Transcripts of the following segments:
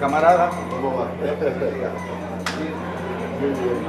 camarada. ¿Cómo va? Muy bien.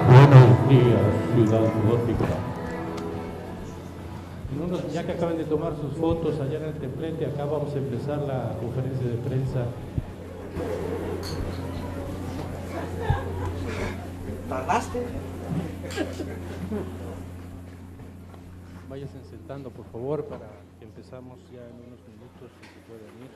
Buenos días, Ciudad Gótica. Ya que acaban de tomar sus fotos allá en el templete, acá vamos a empezar la conferencia de prensa. ¿Tardaste? Váyanse sentando, por favor, para que empezamos ya en unos minutos, si se pueden ir.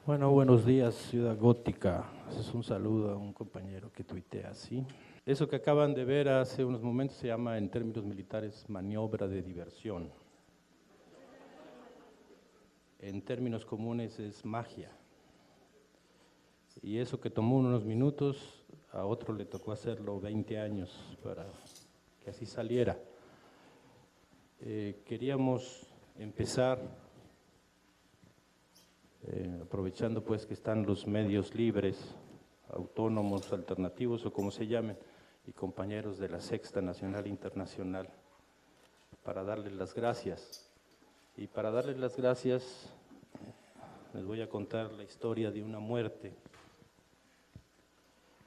Bueno, buenos días, Ciudad Gótica. Ese es un saludo a un compañero que tuitea así. Eso que acaban de ver hace unos momentos se llama, en términos militares, maniobra de diversión. En términos comunes es magia. Y eso que tomó unos minutos, a otro le tocó hacerlo 20 años para que así saliera. Queríamos empezar aprovechando pues que están los medios libres, autónomos, alternativos o como se llamen, y compañeros de la Sexta Nacional Internacional, para darles las gracias. Y para darles las gracias les voy a contar la historia de una muerte.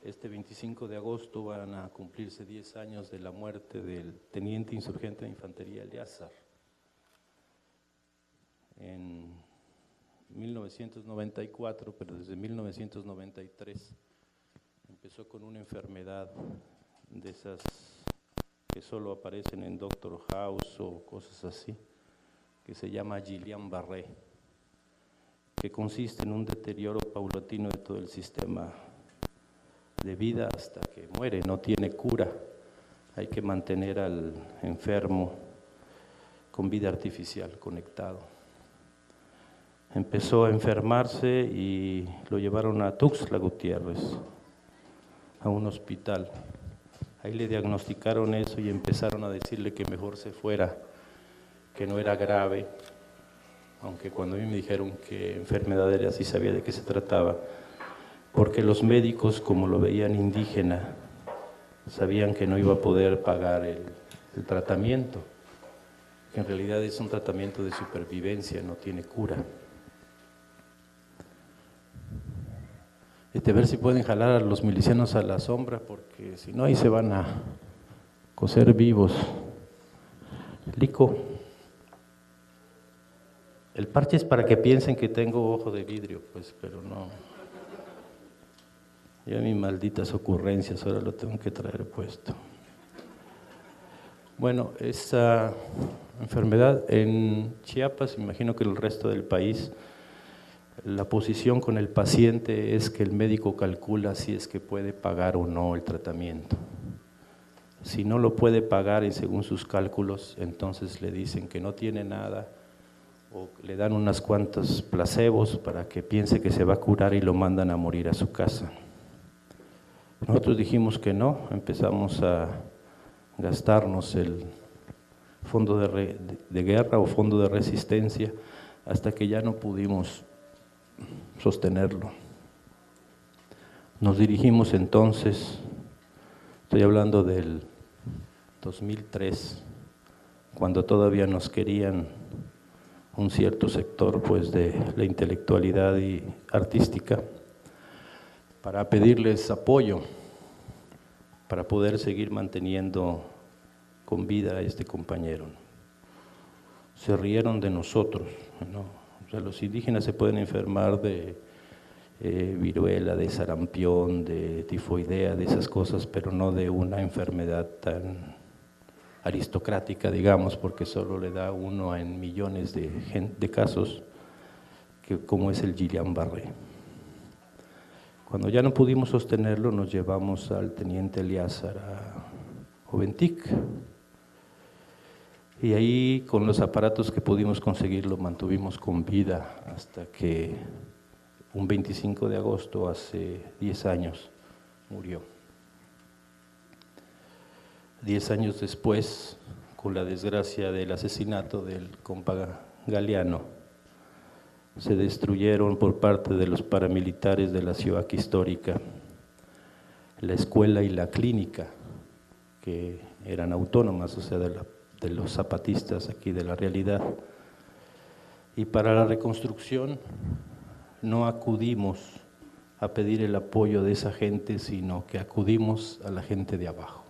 Este 25 de agosto van a cumplirse 10 años de la muerte del teniente insurgente de infantería Eleazar. En 1994, pero desde 1993 empezó con una enfermedad de esas que solo aparecen en Doctor House o cosas así, que se llama Guillain-Barré, que consiste en un deterioro paulatino de todo el sistema de vida hasta que muere, no tiene cura. Hay que mantener al enfermo con vida artificial conectado. Empezó a enfermarse y lo llevaron a Tuxtla Gutiérrez, a un hospital. Ahí le diagnosticaron eso y empezaron a decirle que mejor se fuera, que no era grave, aunque cuando a mí me dijeron que enfermedad era así sabía de qué se trataba, porque los médicos, como lo veían indígena, sabían que no iba a poder pagar el tratamiento, que en realidad es un tratamiento de supervivencia, no tiene cura. A ver si pueden jalar a los milicianos a la sombra, porque si no ahí se van a cocer vivos. Lico, el parche es para que piensen que tengo ojo de vidrio, pues, pero no. Ya mis malditas ocurrencias, ahora lo tengo que traer puesto. Bueno, esa enfermedad en Chiapas, imagino que en el resto del país, la posición con el paciente es que el médico calcula si es que puede pagar o no el tratamiento. Si no lo puede pagar y según sus cálculos, entonces le dicen que no tiene nada o le dan unas cuantas placebos para que piense que se va a curar y lo mandan a morir a su casa. Nosotros dijimos que no, empezamos a gastarnos el fondo de guerra o fondo de resistencia hasta que ya no pudimos sostenerlo. Nos dirigimos entonces, estoy hablando del 2003, cuando todavía nos querían un cierto sector pues de la intelectualidad y artística, para pedirles apoyo para poder seguir manteniendo con vida a este compañero. Se rieron de nosotros, ¿no? O sea, los indígenas se pueden enfermar de viruela, de sarampión, de tifoidea, de esas cosas, pero no de una enfermedad tan aristocrática, digamos, porque solo le da uno en millones de casos, como es el Guillain-Barré. Cuando ya no pudimos sostenerlo, nos llevamos al teniente Eleazar a Oventic, y ahí con los aparatos que pudimos conseguir lo mantuvimos con vida hasta que un 25 de agosto, hace 10 años, murió. 10 años después, con la desgracia del asesinato del compa Galeano, se destruyeron por parte de los paramilitares de la ciudad histórica la escuela y la clínica, que eran autónomas, o sea, de los zapatistas aquí de la realidad. Y para la reconstrucción no acudimos a pedir el apoyo de esa gente, sino que acudimos a la gente de abajo,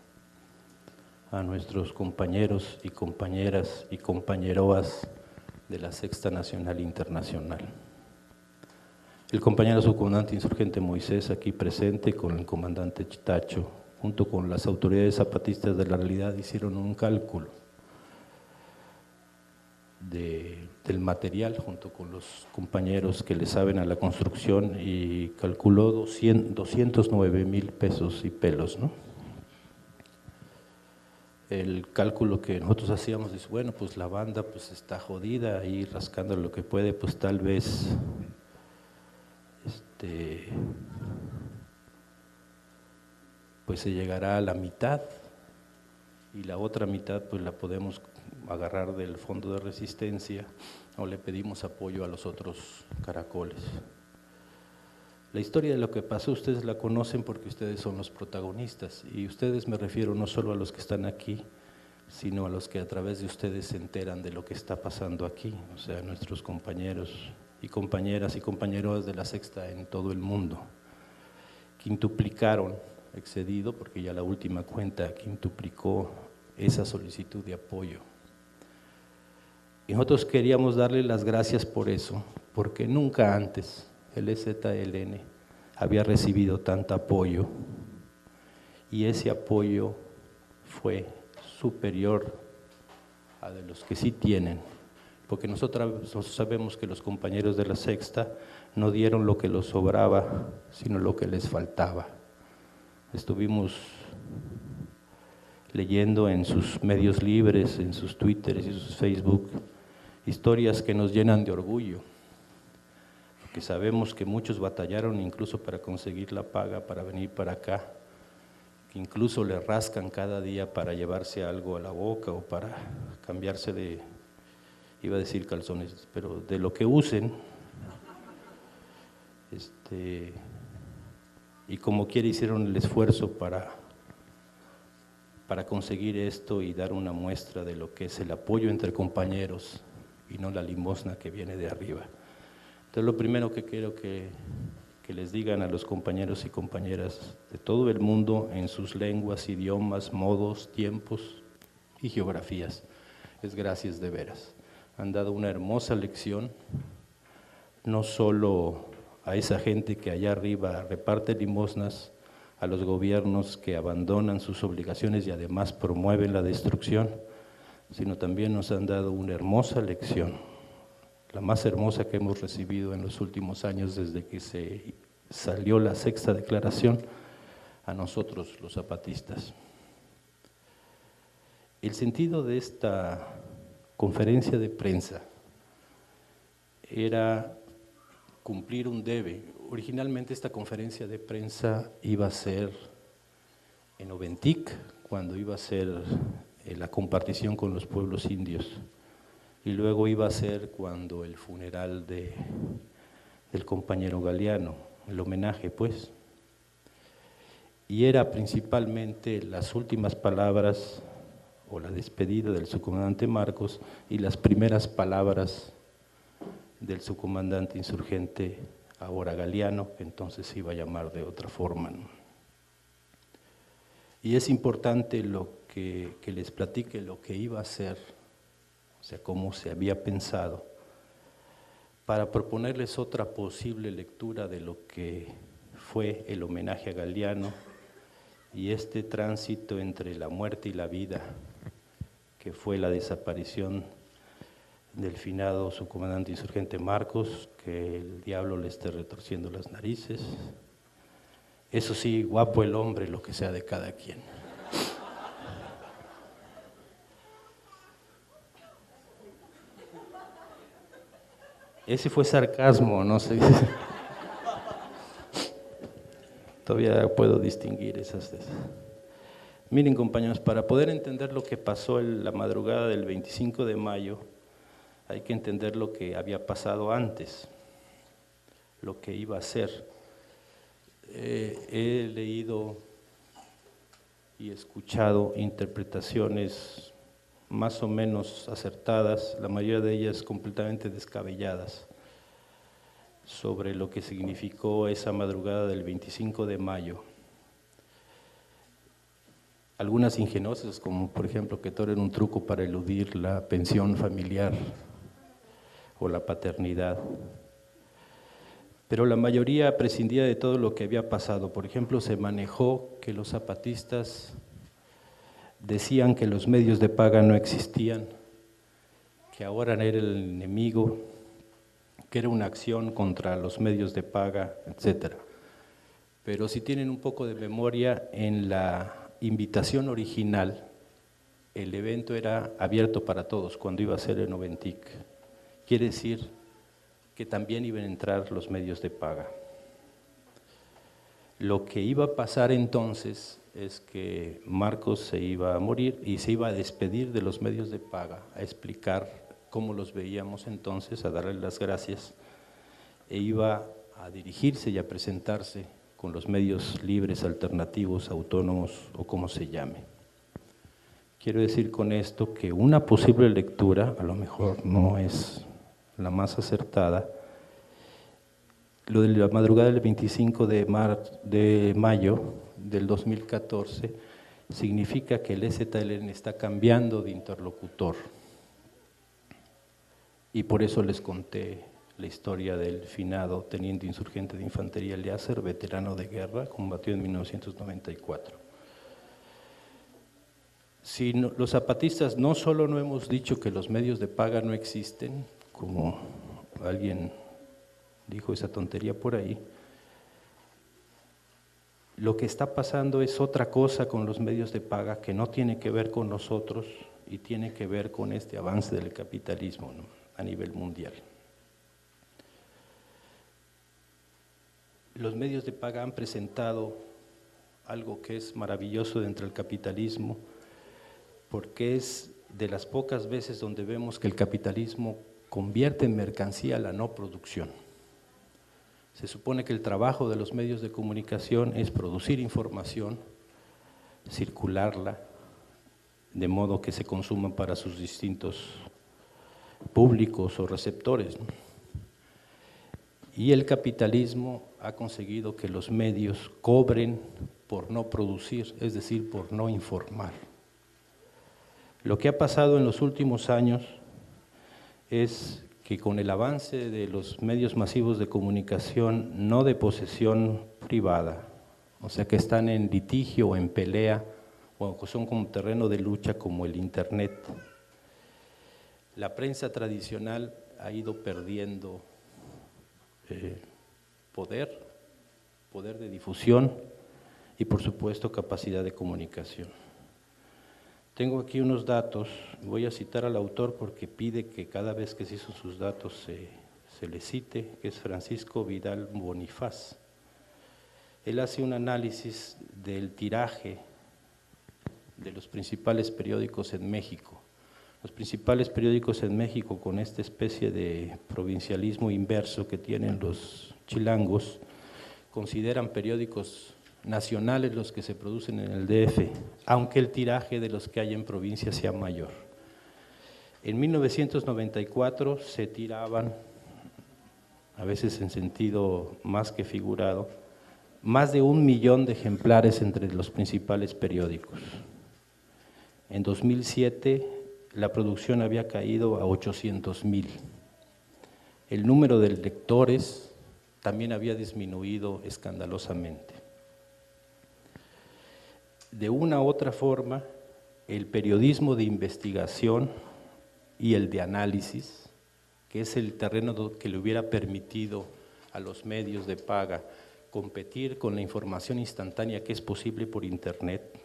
a nuestros compañeros y compañeras y compañeroas de la Sexta Nacional Internacional. El compañero subcomandante insurgente Moisés, aquí presente, con el comandante Chitacho, junto con las autoridades zapatistas de la realidad, hicieron un cálculo del material, junto con los compañeros que le saben a la construcción, y calculó 209,000 pesos y pelos, ¿no? El cálculo que nosotros hacíamos es, bueno, pues la banda pues está jodida, ahí rascando lo que puede, pues tal vez pues se llegará a la mitad, y la otra mitad pues la podemos agarrar del fondo de resistencia o le pedimos apoyo a los otros caracoles. La historia de lo que pasó ustedes la conocen porque ustedes son los protagonistas, y ustedes me refiero no solo a los que están aquí, sino a los que a través de ustedes se enteran de lo que está pasando aquí, o sea, nuestros compañeros y compañeras y compañeros de la Sexta en todo el mundo. Quintuplicaron, excedido, porque ya la última cuenta quintuplicó esa solicitud de apoyo. Y nosotros queríamos darle las gracias por eso, porque nunca antes el EZLN había recibido tanto apoyo, y ese apoyo fue superior a de los que sí tienen, porque nosotros sabemos que los compañeros de la Sexta no dieron lo que les sobraba, sino lo que les faltaba. Estuvimos leyendo en sus medios libres, en sus Twitters y sus Facebook, historias que nos llenan de orgullo, porque sabemos que muchos batallaron incluso para conseguir la paga para venir para acá, que incluso le rascan cada día para llevarse algo a la boca o para cambiarse de, iba a decir calzones, pero de lo que usen, y como quiera hicieron el esfuerzo para conseguir esto y dar una muestra de lo que es el apoyo entre compañeros y no la limosna que viene de arriba. Entonces, lo primero que quiero que les digan a los compañeros y compañeras de todo el mundo, en sus lenguas, idiomas, modos, tiempos y geografías, es gracias de veras. Han dado una hermosa lección, no solo a esa gente que allá arriba reparte limosnas, a los gobiernos que abandonan sus obligaciones y además promueven la destrucción, sino también nos han dado una hermosa lección, la más hermosa que hemos recibido en los últimos años desde que se salió la Sexta Declaración, a nosotros los zapatistas. El sentido de esta conferencia de prensa era cumplir un debe. Originalmente esta conferencia de prensa iba a ser en Oventic, cuando iba a ser la compartición con los pueblos indios, y luego iba a ser cuando el funeral del compañero Galeano, el homenaje pues, y era principalmente las últimas palabras o la despedida del subcomandante Marcos y las primeras palabras del subcomandante insurgente, ahora Galeano, que entonces se iba a llamar de otra forma, ¿no? Y es importante que les platique lo que iba a ser, o sea, cómo se había pensado, para proponerles otra posible lectura de lo que fue el homenaje a Galeano y este tránsito entre la muerte y la vida, que fue la desaparición del finado subcomandante insurgente Marcos, que el diablo le esté retorciendo las narices. Eso sí, guapo el hombre, lo que sea de cada quien. Ese fue sarcasmo, no sé. Todavía puedo distinguir esas. Miren, compañeros, para poder entender lo que pasó en la madrugada del 25 de mayo, hay que entender lo que había pasado antes, lo que iba a ser. He leído y escuchado interpretaciones más o menos acertadas, la mayoría de ellas completamente descabelladas, sobre lo que significó esa madrugada del 25 de mayo. Algunas ingeniosas, como por ejemplo que todo era un truco para eludir la pensión familiar o la paternidad. Pero la mayoría prescindía de todo lo que había pasado. Por ejemplo, se manejó que los zapatistas decían que los medios de paga no existían, que ahora era el enemigo, que era una acción contra los medios de paga, etc. Pero si tienen un poco de memoria, en la invitación original, el evento era abierto para todos cuando iba a ser en Oventic. Quiere decir que también iban a entrar los medios de paga. Lo que iba a pasar entonces es que Marcos se iba a morir y se iba a despedir de los medios de paga, a explicar cómo los veíamos entonces, a darles las gracias, e iba a dirigirse y a presentarse con los medios libres, alternativos, autónomos o como se llame. Quiero decir con esto que una posible lectura, a lo mejor no es la más acertada, lo de la madrugada del 25 de mayo del 2014 significa que el EZLN está cambiando de interlocutor. Y por eso les conté la historia del finado teniente insurgente de infantería Eliezer, veterano de guerra, combatió en 1994. Si no, los zapatistas no solo no hemos dicho que los medios de paga no existen, como alguien dijo esa tontería por ahí, lo que está pasando es otra cosa con los medios de paga que no tiene que ver con nosotros y tiene que ver con este avance del capitalismo, ¿no?, a nivel mundial. Los medios de paga han presentado algo que es maravilloso dentro del capitalismo, porque es de las pocas veces donde vemos que el capitalismo convierte en mercancía la no producción. Se supone que el trabajo de los medios de comunicación es producir información, circularla, de modo que se consuma para sus distintos públicos o receptores, ¿no? Y el capitalismo ha conseguido que los medios cobren por no producir, es decir, por no informar. Lo que ha pasado en los últimos años es que con el avance de los medios masivos de comunicación, no de posesión privada, o sea que están en litigio o en pelea, o que son como terreno de lucha como el Internet, la prensa tradicional ha ido perdiendo poder de difusión y por supuesto capacidad de comunicación. Tengo aquí unos datos, voy a citar al autor porque pide que cada vez que se hizo sus datos se le cite, que es Francisco Vidal Bonifaz. Él hace un análisis del tiraje de los principales periódicos en México. Los principales periódicos en México, con esta especie de provincialismo inverso que tienen los chilangos, consideran periódicos nacionales los que se producen en el DF, aunque el tiraje de los que hay en provincia sea mayor. En 1994 se tiraban, a veces en sentido más que figurado, más de 1 millón de ejemplares entre los principales periódicos. En 2007 la producción había caído a 800,000. El número de lectores también había disminuido escandalosamente. De una u otra forma, el periodismo de investigación y el de análisis, que es el terreno que le hubiera permitido a los medios de paga competir con la información instantánea que es posible por Internet,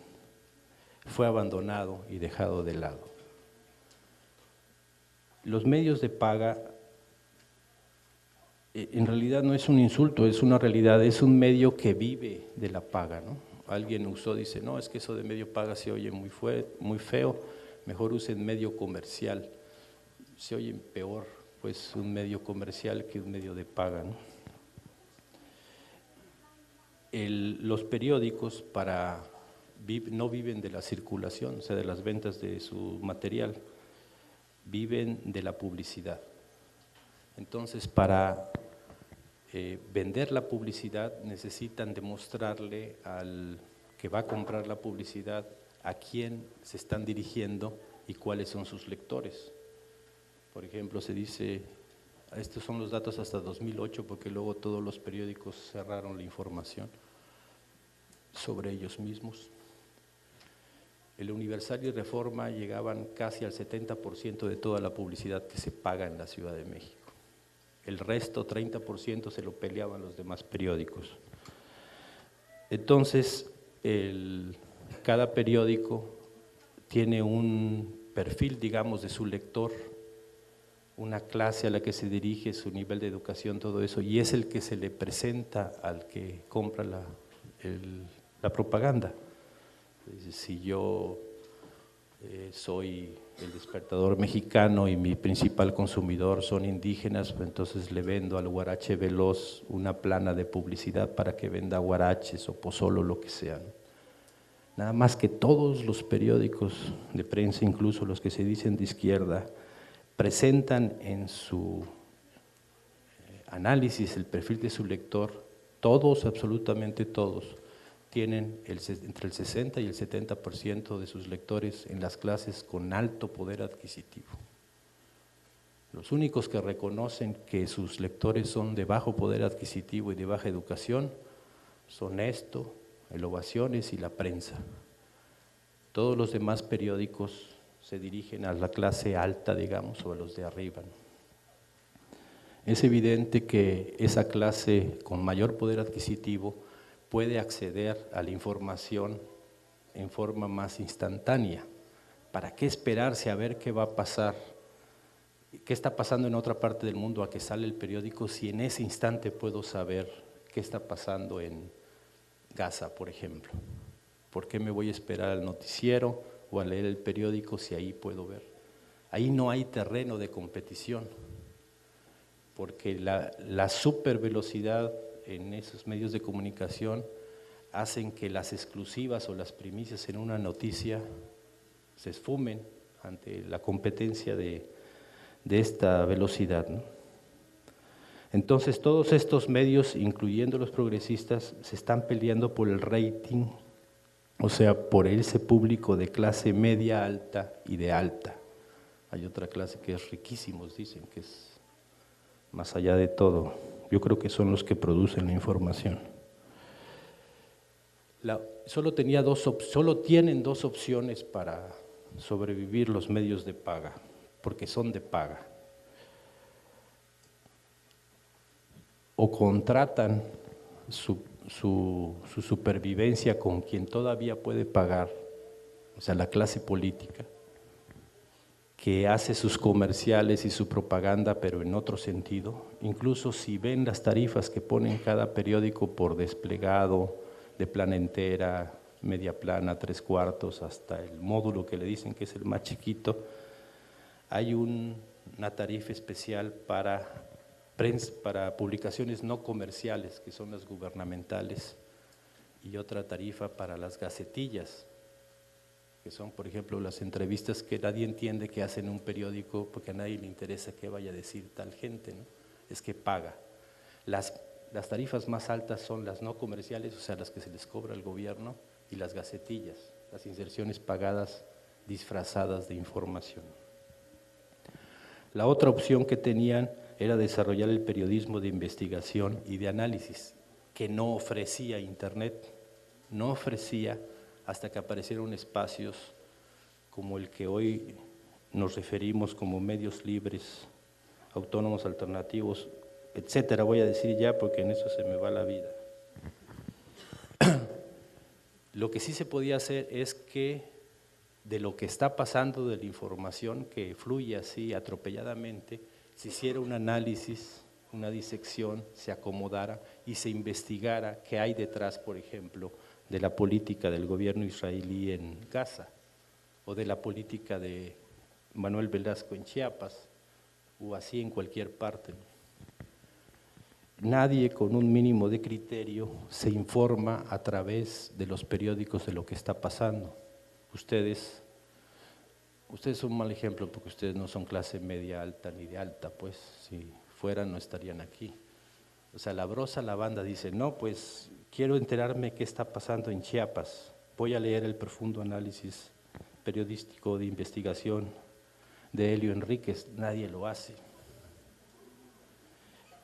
fue abandonado y dejado de lado. Los medios de paga, en realidad no es un insulto, es una realidad, es un medio que vive de la paga, ¿no? Alguien usó, dice, no, es que eso de medio paga se oye muy feo, mejor usen medio comercial. Se oye peor, pues, un medio comercial que un medio de paga, ¿no? Los periódicos no viven de la circulación, o sea, de las ventas de su material, viven de la publicidad. Entonces, para vender la publicidad necesitan demostrarle al que va a comprar la publicidad a quién se están dirigiendo y cuáles son sus lectores. Por ejemplo, se dice, estos son los datos hasta 2008 porque luego todos los periódicos cerraron la información sobre ellos mismos. El Universal y Reforma llegaban casi al 70% de toda la publicidad que se paga en la Ciudad de México. El resto, 30%, se lo peleaban los demás periódicos. Entonces, cada periódico tiene un perfil, digamos, de su lector, una clase a la que se dirige, su nivel de educación, todo eso, y es el que se le presenta al que compra la propaganda. Si yo soy el Despertador mexicano y mi principal consumidor son indígenas, pues entonces le vendo al huarache veloz una plana de publicidad para que venda huaraches o pozolo, lo que sea, ¿no? Nada más que todos los periódicos de prensa, incluso los que se dicen de izquierda, presentan en su análisis el perfil de su lector, todos, absolutamente todos, tienen entre el 60 y el 70% de sus lectores en las clases con alto poder adquisitivo. Los únicos que reconocen que sus lectores son de bajo poder adquisitivo y de baja educación son esto, el Ovaciones y la Prensa. Todos los demás periódicos se dirigen a la clase alta, digamos, o a los de arriba, ¿no? Es evidente que esa clase con mayor poder adquisitivo puede acceder a la información en forma más instantánea. ¿Para qué esperarse a ver qué va a pasar? ¿Qué está pasando en otra parte del mundo a que sale el periódico si en ese instante puedo saber qué está pasando en Gaza, por ejemplo? ¿Por qué me voy a esperar al noticiero o a leer el periódico si ahí puedo ver? Ahí no hay terreno de competición, porque la supervelocidad en esos medios de comunicación hacen que las exclusivas o las primicias en una noticia se esfumen ante la competencia de esta velocidad, ¿no? Entonces todos estos medios, incluyendo los progresistas, se están peleando por el rating, o sea, por ese público de clase media alta y de alta. Hay otra clase que es riquísimos, dicen, que es más allá de todo. Yo creo que son los que producen la información. Solo tienen dos opciones para sobrevivir los medios de paga, porque son de paga. O contratan su supervivencia con quien todavía puede pagar o sea, la clase política, que hace sus comerciales y su propaganda, pero en otro sentido. Incluso si ven las tarifas que ponen cada periódico por desplegado, de plana entera, media plana, 3/4, hasta el módulo que le dicen que es el más chiquito, hay una tarifa especial para publicaciones no comerciales, que son las gubernamentales, y otra tarifa para las gacetillas, que son, por ejemplo, las entrevistas que nadie entiende que hacen un periódico porque a nadie le interesa qué vaya a decir tal gente, ¿no? Es que paga. Las tarifas más altas son las no comerciales, o sea, las que se les cobra al gobierno, y las gacetillas, las inserciones pagadas disfrazadas de información. La otra opción que tenían era desarrollar el periodismo de investigación y de análisis, que no ofrecía Internet, no ofrecía hasta que aparecieron espacios como el que hoy nos referimos como medios libres, autónomos, alternativos, etcétera. Voy a decir ya porque en eso se me va la vida. Lo que sí se podía hacer es que de lo que está pasando, de la información que fluye así atropelladamente, se hiciera un análisis, una disección, se acomodara y se investigara qué hay detrás, por ejemplo, de la política del gobierno israelí en Gaza, o de la política de Manuel Velasco en Chiapas, o así en cualquier parte. Nadie con un mínimo de criterio se informa a través de los periódicos de lo que está pasando. Ustedes son un mal ejemplo porque ustedes no son clase media alta ni de alta, pues si fueran no estarían aquí. O sea, la brosa, la banda dice, no, pues quiero enterarme qué está pasando en Chiapas, voy a leer el profundo análisis periodístico de investigación de Helio Enríquez. Nadie lo hace.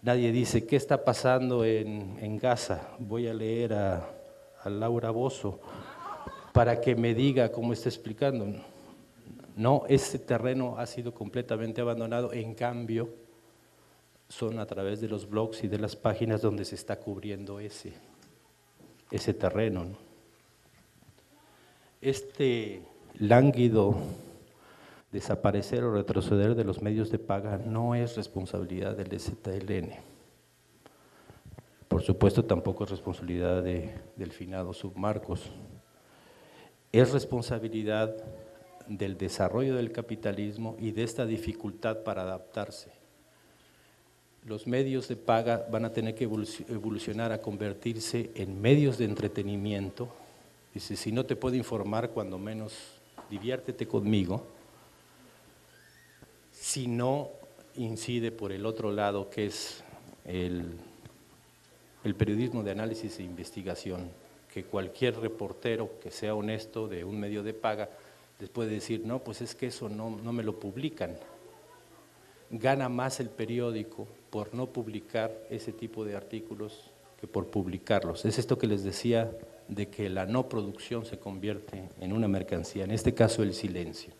Nadie dice, ¿qué está pasando en Gaza? Voy a leer a Laura Bozzo para que me diga cómo está explicando. No, ese terreno ha sido completamente abandonado, en cambio, son a través de los blogs y de las páginas donde se está cubriendo ese terreno, ¿no? Este lánguido desaparecer o retroceder de los medios de paga no es responsabilidad del EZLN. Por supuesto, tampoco es responsabilidad del finado Submarcos. Es responsabilidad del desarrollo del capitalismo y de esta dificultad para adaptarse. Los medios de paga van a tener que evolucionar a convertirse en medios de entretenimiento. Dice, si no te puedo informar, cuando menos diviértete conmigo. Si no incide por el otro lado, que es el periodismo de análisis e investigación, que cualquier reportero que sea honesto de un medio de paga les puede decir, no, pues es que eso no me lo publican. Gana más el periódico por no publicar ese tipo de artículos que por publicarlos. Es esto que les decía de que la no producción se convierte en una mercancía, en este caso el silencio.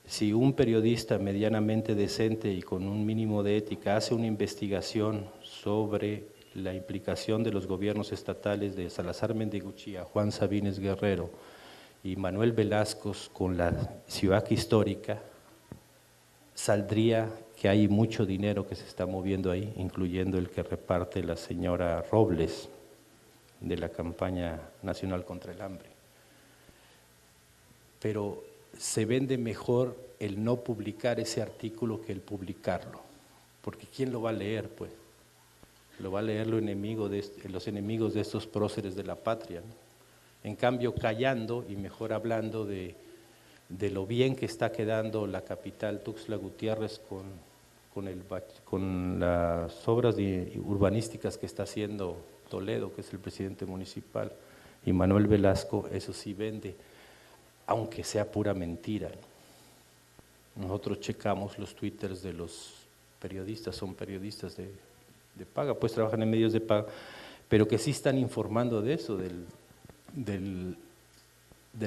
Si un periodista medianamente decente y con un mínimo de ética hace una investigación sobre la implicación de los gobiernos estatales de Salazar Mendiguchía, Juan Sabines Guerrero y Manuel Velasco con la ciudad histórica, saldría que hay mucho dinero que se está moviendo ahí, incluyendo el que reparte la señora Robles de la campaña nacional contra el hambre. Pero se vende mejor el no publicar ese artículo que el publicarlo, porque ¿quién lo va a leer? Pues lo va a leer los enemigos de estos próceres de la patria, ¿no? En cambio, callando y mejor hablando de lo bien que está quedando la capital Tuxtla Gutiérrez con las obras urbanísticas que está haciendo Toledo, que es el presidente municipal, y Manuel Velasco, eso sí vende, aunque sea pura mentira, ¿no? Nosotros checamos los twitters de los periodistas, son periodistas de paga, pues trabajan en medios de paga, pero que sí están informando de eso, de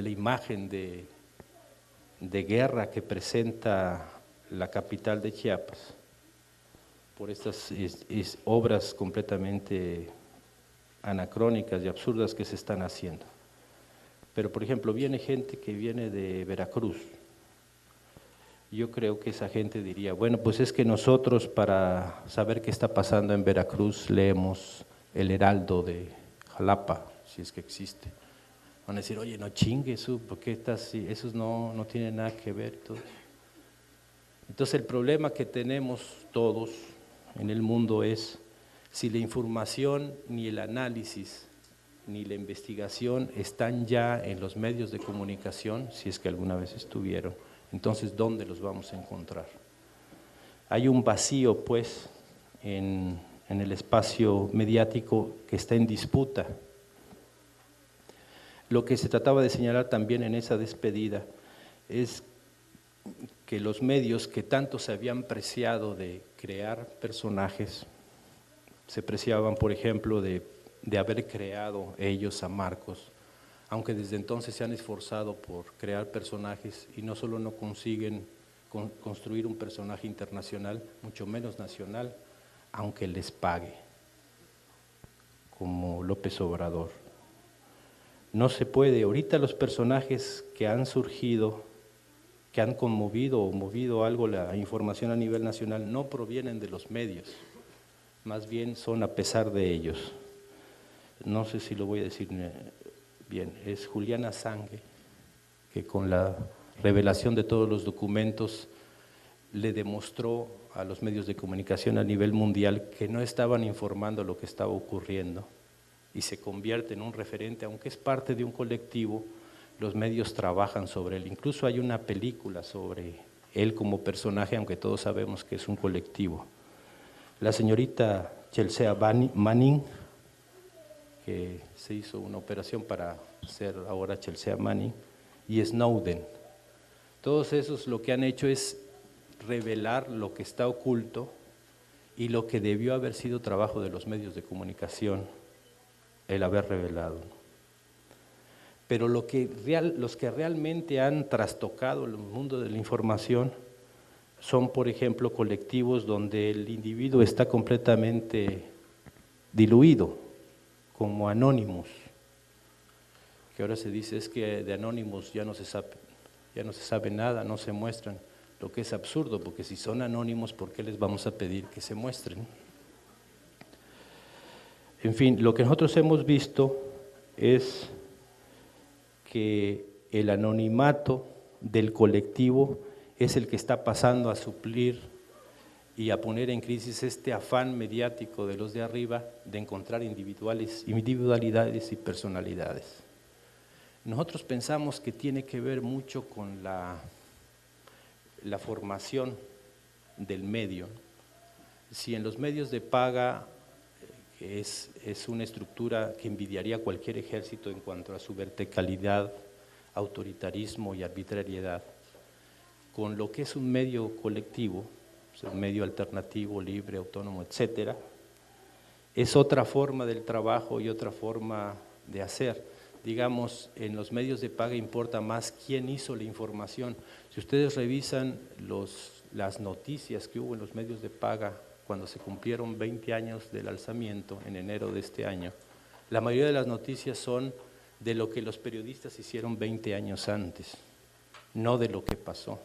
la imagen de guerra que presenta la capital de Chiapas, por estas obras completamente anacrónicas y absurdas que se están haciendo. Pero, por ejemplo, viene gente que viene de Veracruz. Yo creo que esa gente diría, bueno, pues es que nosotros para saber qué está pasando en Veracruz leemos El Heraldo de Jalapa, si es que existe. Van a decir, oye, no chingues, ¿por qué estás así? Eso no tiene nada que ver. Todo. Entonces el problema que tenemos todos en el mundo es si la información ni el análisis ni la investigación están ya en los medios de comunicación, si es que alguna vez estuvieron, entonces ¿dónde los vamos a encontrar? Hay un vacío, pues, en el espacio mediático que está en disputa. Lo que se trataba de señalar también en esa despedida es que los medios que tanto se habían preciado de crear personajes, se preciaban, por ejemplo, de haber creado ellos a Marcos, aunque desde entonces se han esforzado por crear personajes y no solo no consiguen construir un personaje internacional, mucho menos nacional, aunque les pague, como López Obrador. No se puede, ahorita los personajes que han surgido, que han conmovido o movido algo la información a nivel nacional, no provienen de los medios, más bien son a pesar de ellos. No sé si lo voy a decir bien, es Julián Assange, que con la revelación de todos los documentos le demostró a los medios de comunicación a nivel mundial que no estaban informando lo que estaba ocurriendo y se convierte en un referente, aunque es parte de un colectivo, los medios trabajan sobre él. Incluso hay una película sobre él como personaje, aunque todos sabemos que es un colectivo. La señorita Chelsea Manning, que se hizo una operación para ser ahora Chelsea Manning, y Snowden. Todos esos lo que han hecho es revelar lo que está oculto y lo que debió haber sido trabajo de los medios de comunicación, el haber revelado. Pero los que realmente han trastocado el mundo de la información son, por ejemplo, colectivos donde el individuo está completamente diluido, como Anonymous, que ahora se dice es que de Anonymous ya no se sabe nada, no se muestran, lo que es absurdo, porque si son anónimos, ¿por qué les vamos a pedir que se muestren? En fin, lo que nosotros hemos visto es que el anonimato del colectivo es el que está pasando a suplir y a poner en crisis este afán mediático de los de arriba de encontrar individualidades y personalidades. Nosotros pensamos que tiene que ver mucho con la formación del medio. Si en los medios de paga es una estructura que envidiaría cualquier ejército en cuanto a su verticalidad, autoritarismo y arbitrariedad, con lo que es un medio colectivo, un medio alternativo, libre, autónomo, etcétera, es otra forma del trabajo y otra forma de hacer. Digamos, en los medios de paga importa más quién hizo la información. Si ustedes revisan las noticias que hubo en los medios de paga cuando se cumplieron 20 años del alzamiento, en enero de este año, la mayoría de las noticias son de lo que los periodistas hicieron 20 años antes, no de lo que pasó.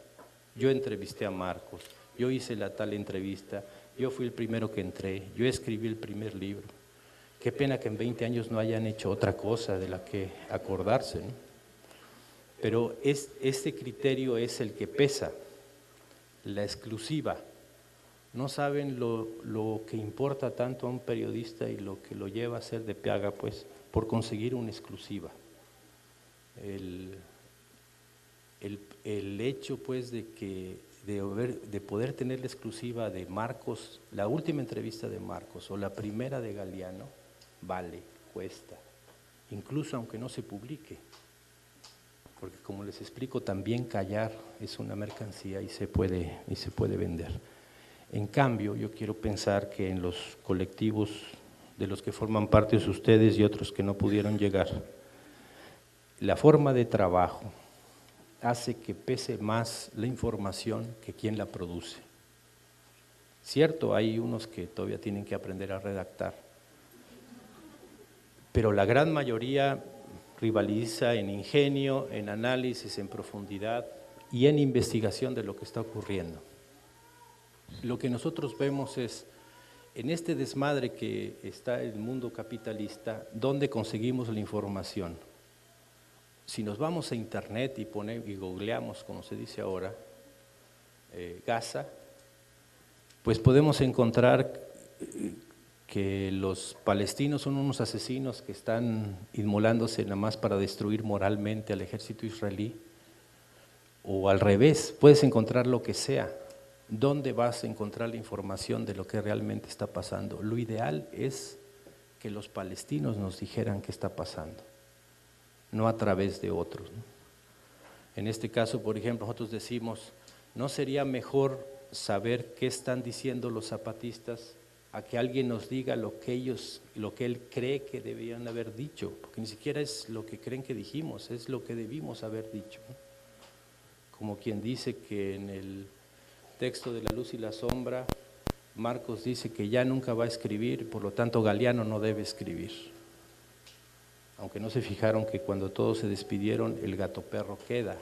Yo entrevisté a Marcos, yo hice la tal entrevista, yo fui el primero que entré, yo escribí el primer libro. Qué pena que en 20 años no hayan hecho otra cosa de la que acordarse, ¿no? Pero este criterio es el que pesa, la exclusiva. No saben lo que importa tanto a un periodista y lo que lo lleva a ser de paga, pues, por conseguir una exclusiva. El hecho, pues, de poder tener la exclusiva de Marcos, la última entrevista de Marcos o la primera de Galeano, vale, cuesta, incluso aunque no se publique, porque como les explico, también callar es una mercancía y se puede vender. En cambio, yo quiero pensar que en los colectivos de los que forman parte de ustedes y otros que no pudieron llegar, la forma de trabajo hace que pese más la información que quien la produce. Cierto, hay unos que todavía tienen que aprender a redactar, pero la gran mayoría rivaliza en ingenio, en análisis, en profundidad y en investigación de lo que está ocurriendo. Lo que nosotros vemos es, en este desmadre que está el mundo capitalista, ¿dónde conseguimos la información? Si nos vamos a internet y googleamos, como se dice ahora, Gaza, pues podemos encontrar que los palestinos son unos asesinos que están inmolándose nada más para destruir moralmente al ejército israelí, o al revés, puedes encontrar lo que sea. ¿Dónde vas a encontrar la información de lo que realmente está pasando? Lo ideal es que los palestinos nos dijeran qué está pasando, no a través de otros, ¿no? En este caso, por ejemplo, nosotros decimos, ¿no sería mejor saber qué están diciendo los zapatistas a que alguien nos diga lo que él cree que debían haber dicho? Porque ni siquiera es lo que creen que dijimos, es lo que debimos haber dicho, ¿no? Como quien dice que en el texto de La luz y la sombra, Marcos dice que ya nunca va a escribir, por lo tanto Galiano no debe escribir. Aunque no se fijaron que cuando todos se despidieron, el gato perro queda.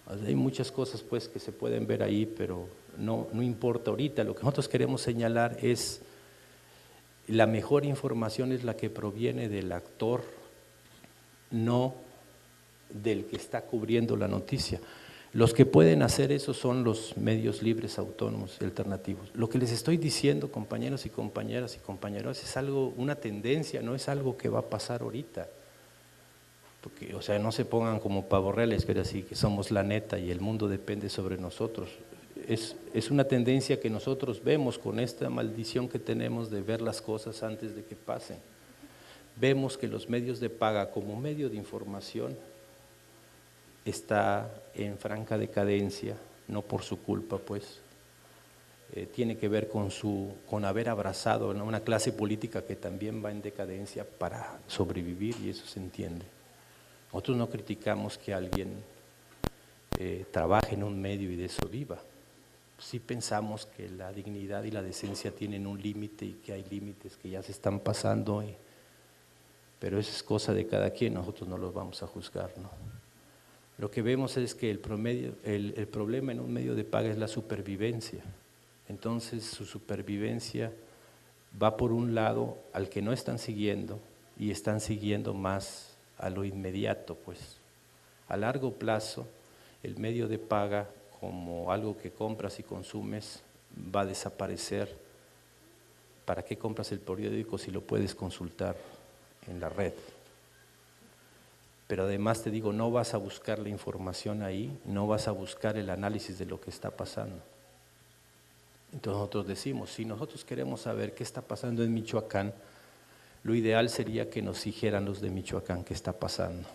O sea, hay muchas cosas pues que se pueden ver ahí, pero no importa ahorita. Lo que nosotros queremos señalar es, la mejor información es la que proviene del actor, no del que está cubriendo la noticia. Los que pueden hacer eso son los medios libres, autónomos y alternativos. Lo que les estoy diciendo, compañeros y compañeras y compañeros, es algo, una tendencia, no es algo que va a pasar ahorita. Porque, o sea, no se pongan como pavos reales, que así que somos la neta y el mundo depende sobre nosotros. Es una tendencia que nosotros vemos con esta maldición que tenemos de ver las cosas antes de que pasen. Vemos que los medios de paga como medio de información está en franca decadencia, no por su culpa pues, tiene que ver con haber abrazado, ¿no?, una clase política que también va en decadencia para sobrevivir, y eso se entiende. Nosotros no criticamos que alguien trabaje en un medio y de eso viva. Sí pensamos que la dignidad y la decencia tienen un límite y que hay límites que ya se están pasando, pero eso es cosa de cada quien, nosotros no los vamos a juzgar, ¿no? Lo que vemos es que el problema en un medio de paga es la supervivencia. Entonces su supervivencia va por un lado al que no están siguiendo, y están siguiendo más a lo inmediato, pues. A largo plazo, el medio de paga, como algo que compras y consumes, va a desaparecer. ¿Para qué compras el periódico si lo puedes consultar en la red? Pero además te digo, no vas a buscar la información ahí, no vas a buscar el análisis de lo que está pasando. Entonces nosotros decimos, si nosotros queremos saber qué está pasando en Michoacán, lo ideal sería que nos dijeran los de Michoacán qué está pasando.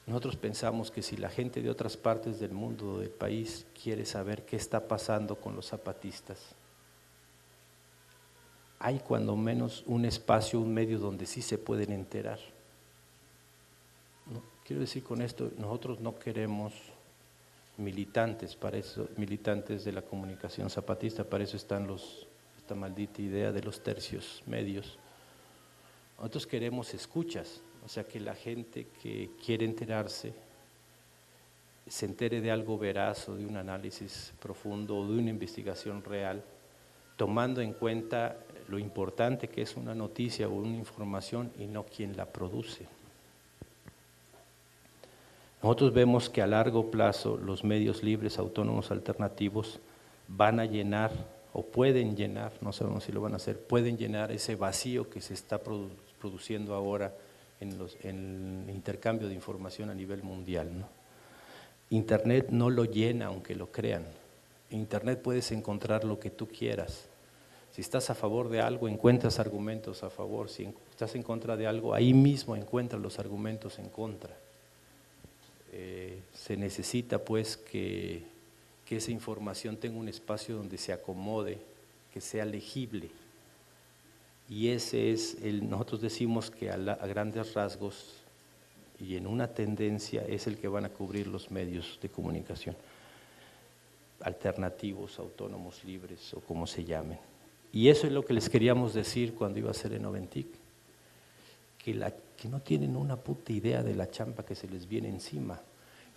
Nosotros pensamos que si la gente de otras partes del mundo, del país, quiere saber qué está pasando con los zapatistas, hay cuando menos un espacio, un medio donde sí se pueden enterar. No, quiero decir con esto, nosotros no queremos militantes, para eso, militantes de la comunicación zapatista, para eso están esta maldita idea de los tercios medios. Nosotros queremos escuchas, o sea, que la gente que quiere enterarse se entere de algo veraz o de un análisis profundo o de una investigación real, tomando en cuenta lo importante que es una noticia o una información y no quien la produce. Nosotros vemos que a largo plazo los medios libres, autónomos, alternativos van a llenar o pueden llenar, no sabemos si lo van a hacer, pueden llenar ese vacío que se está produciendo ahora en el intercambio de información a nivel mundial, ¿no? Internet no lo llena, aunque lo crean. En Internet puedes encontrar lo que tú quieras. Si estás a favor de algo, encuentras argumentos a favor. Si estás en contra de algo, ahí mismo encuentras los argumentos en contra. Se necesita pues que esa información tenga un espacio donde se acomode, que sea legible. Y ese es nosotros decimos que a grandes rasgos y en una tendencia es el que van a cubrir los medios de comunicación, alternativos, autónomos, libres o como se llamen. Y eso es lo que les queríamos decir cuando iba a ser en Oventic, que no tienen una puta idea de la chamba que se les viene encima.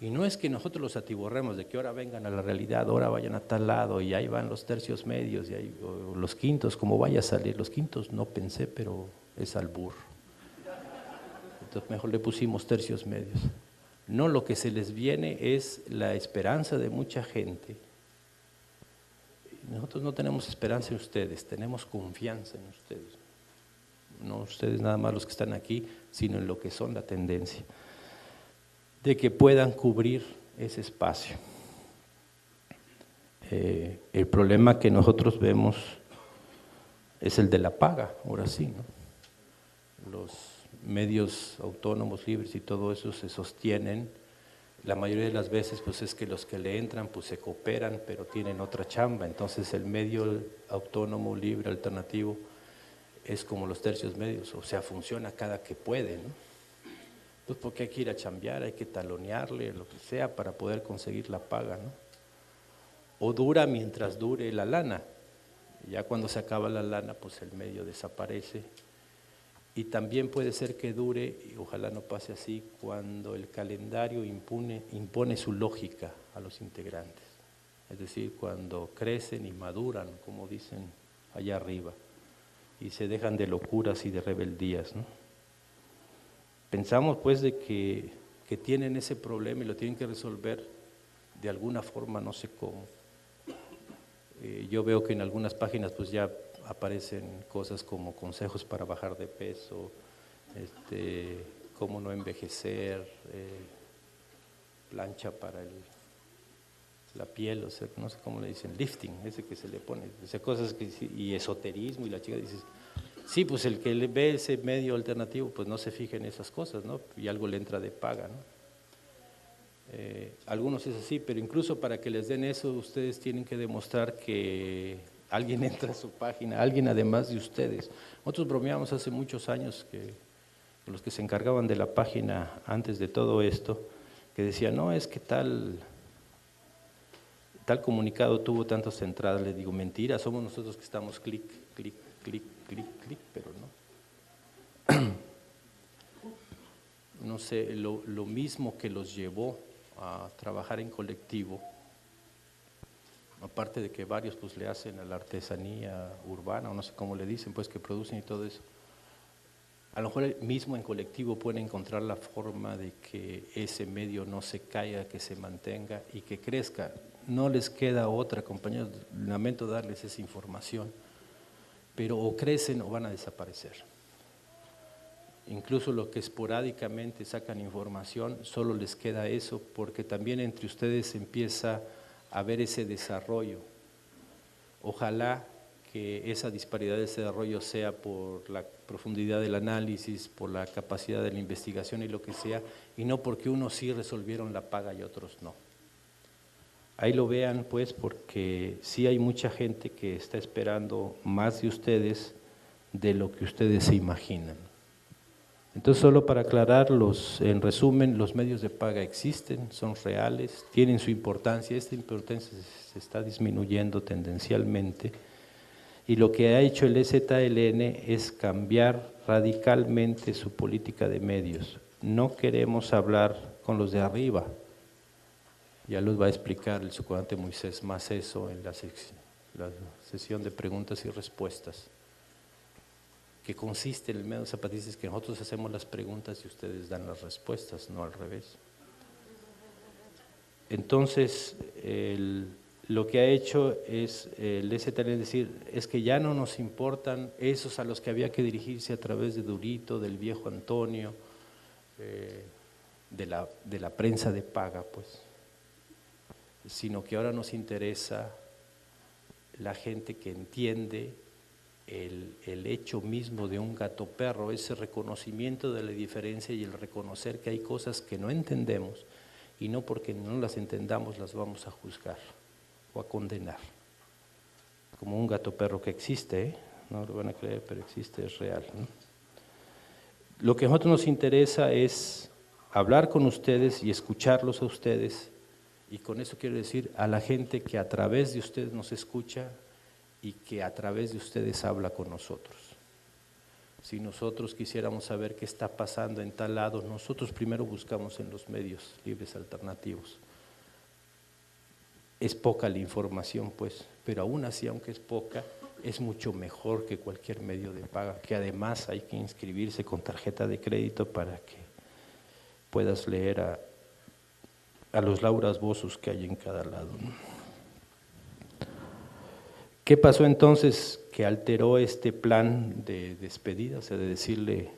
Y no es que nosotros los atiborremos de que ahora vengan a la realidad, ahora vayan a tal lado y ahí van los tercios medios y ahí, o los quintos, como vaya a salir. Los quintos no pensé, pero es albur. Entonces mejor le pusimos tercios medios. No, lo que se les viene es la esperanza de mucha gente. Nosotros no tenemos esperanza en ustedes, tenemos confianza en ustedes. No ustedes nada más los que están aquí, sino en lo que son la tendencia, de que puedan cubrir ese espacio. El problema que nosotros vemos es el de la paga, ahora sí, ¿no? Los medios autónomos, libres y todo eso se sostienen, la mayoría de las veces pues es que los que le entran pues se cooperan, pero tienen otra chamba, entonces el medio autónomo, libre, alternativo, es como los tercios medios, o sea, funciona cada que puede, ¿no? Pues porque hay que ir a chambear, hay que talonearle, lo que sea, para poder conseguir la paga, ¿no? O dura mientras dure la lana, ya cuando se acaba la lana, pues el medio desaparece. Y también puede ser que dure, y ojalá no pase así, cuando el calendario impone su lógica a los integrantes. Es decir, cuando crecen y maduran, como dicen allá arriba, y se dejan de locuras y de rebeldías, ¿no? Pensamos pues de que tienen ese problema y lo tienen que resolver de alguna forma, no sé cómo. Yo veo que en algunas páginas pues ya aparecen cosas como consejos para bajar de peso, cómo no envejecer, plancha para la piel, o sea, no sé cómo le dicen, lifting, ese que se le pone, o sea, cosas que, y esoterismo, y la chica dice, sí, pues el que le ve ese medio alternativo, pues no se fija en esas cosas, ¿no? Y algo le entra de paga, ¿no? Algunos es así, pero incluso para que les den eso, ustedes tienen que demostrar que alguien entra a su página, alguien además de ustedes. Nosotros bromeamos hace muchos años que los que se encargaban de la página antes de todo esto, que decían, no, es que tal comunicado tuvo tantas entradas. Les digo, mentira, somos nosotros que estamos clic, clic, clic, clic, clic, pero no. No sé, lo mismo que los llevó a trabajar en colectivo, aparte de que varios pues le hacen a la artesanía urbana, o no sé cómo le dicen, pues que producen y todo eso. A lo mejor mismo en colectivo pueden encontrar la forma de que ese medio no se caiga, que se mantenga y que crezca. No les queda otra, compañeros, lamento darles esa información, pero o crecen o van a desaparecer. Incluso los que esporádicamente sacan información, solo les queda eso, porque también entre ustedes empieza a haber ese desarrollo. Ojalá que esa disparidad de desarrollo sea por la profundidad del análisis, por la capacidad de la investigación y lo que sea, y no porque unos sí resolvieron la paga y otros no. Ahí lo vean pues, porque sí hay mucha gente que está esperando más de ustedes de lo que ustedes se imaginan. Entonces, solo para aclararlos, en resumen, los medios de paga existen, son reales, tienen su importancia, esta importancia se está disminuyendo tendencialmente, y lo que ha hecho el EZLN es cambiar radicalmente su política de medios. No queremos hablar con los de arriba, ya los va a explicar el subcomandante Moisés más eso en la sesión de preguntas y respuestas, que consiste en el método zapatista, es que nosotros hacemos las preguntas y ustedes dan las respuestas, no al revés. Entonces, lo que ha hecho es el EZLN decir, es que ya no nos importan esos a los que había que dirigirse a través de Durito, del viejo Antonio, de la prensa de paga, pues, sino que ahora nos interesa la gente que entiende el hecho mismo de un gato perro, ese reconocimiento de la diferencia y el reconocer que hay cosas que no entendemos y no porque no las entendamos las vamos a juzgar o a condenar. Como un gato perro que existe, no lo van a creer, pero existe, es real, ¿no? Lo que a nosotros nos interesa es hablar con ustedes y escucharlos a ustedes, y con eso quiero decir a la gente que a través de ustedes nos escucha y que a través de ustedes habla con nosotros. Si nosotros quisiéramos saber qué está pasando en tal lado, nosotros primero buscamos en los medios libres alternativos. Es poca la información, pues, pero aún así, aunque es poca, es mucho mejor que cualquier medio de paga, que además hay que inscribirse con tarjeta de crédito para que puedas leer a los Lauras Bozos que hay en cada lado, ¿no? ¿Qué pasó entonces que alteró este plan de despedida? O sea, de decirle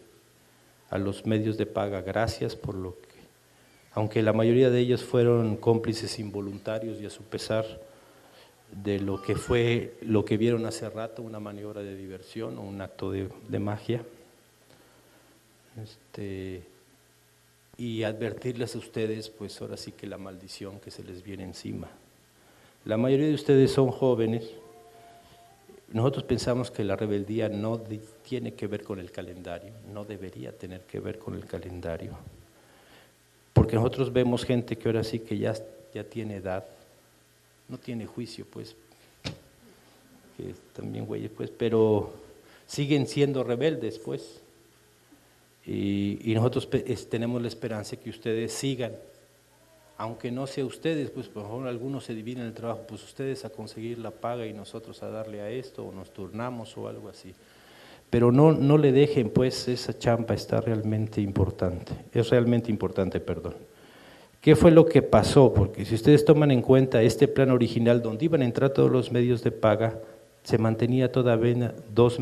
a los medios de paga gracias por lo que, aunque la mayoría de ellos fueron cómplices involuntarios y a su pesar de lo que fue, lo que vieron hace rato, una maniobra de diversión o un acto de magia, y advertirles a ustedes, pues ahora sí que la maldición que se les viene encima. La mayoría de ustedes son jóvenes. Nosotros pensamos que la rebeldía no tiene que ver con el calendario, no debería tener que ver con el calendario, porque nosotros vemos gente que ahora sí que ya tiene edad, no tiene juicio, pues, que también güeyes, pues, pero siguen siendo rebeldes, pues, y nosotros tenemos la esperanza que ustedes sigan, aunque no sea ustedes, pues por favor algunos se dividen el trabajo, pues ustedes a conseguir la paga y nosotros a darle a esto, o nos turnamos o algo así. Pero no le dejen, pues esa chamba está realmente importante, es realmente importante, perdón. ¿Qué fue lo que pasó? Porque si ustedes toman en cuenta este plan original donde iban a entrar todos los medios de paga, se mantenía todavía 2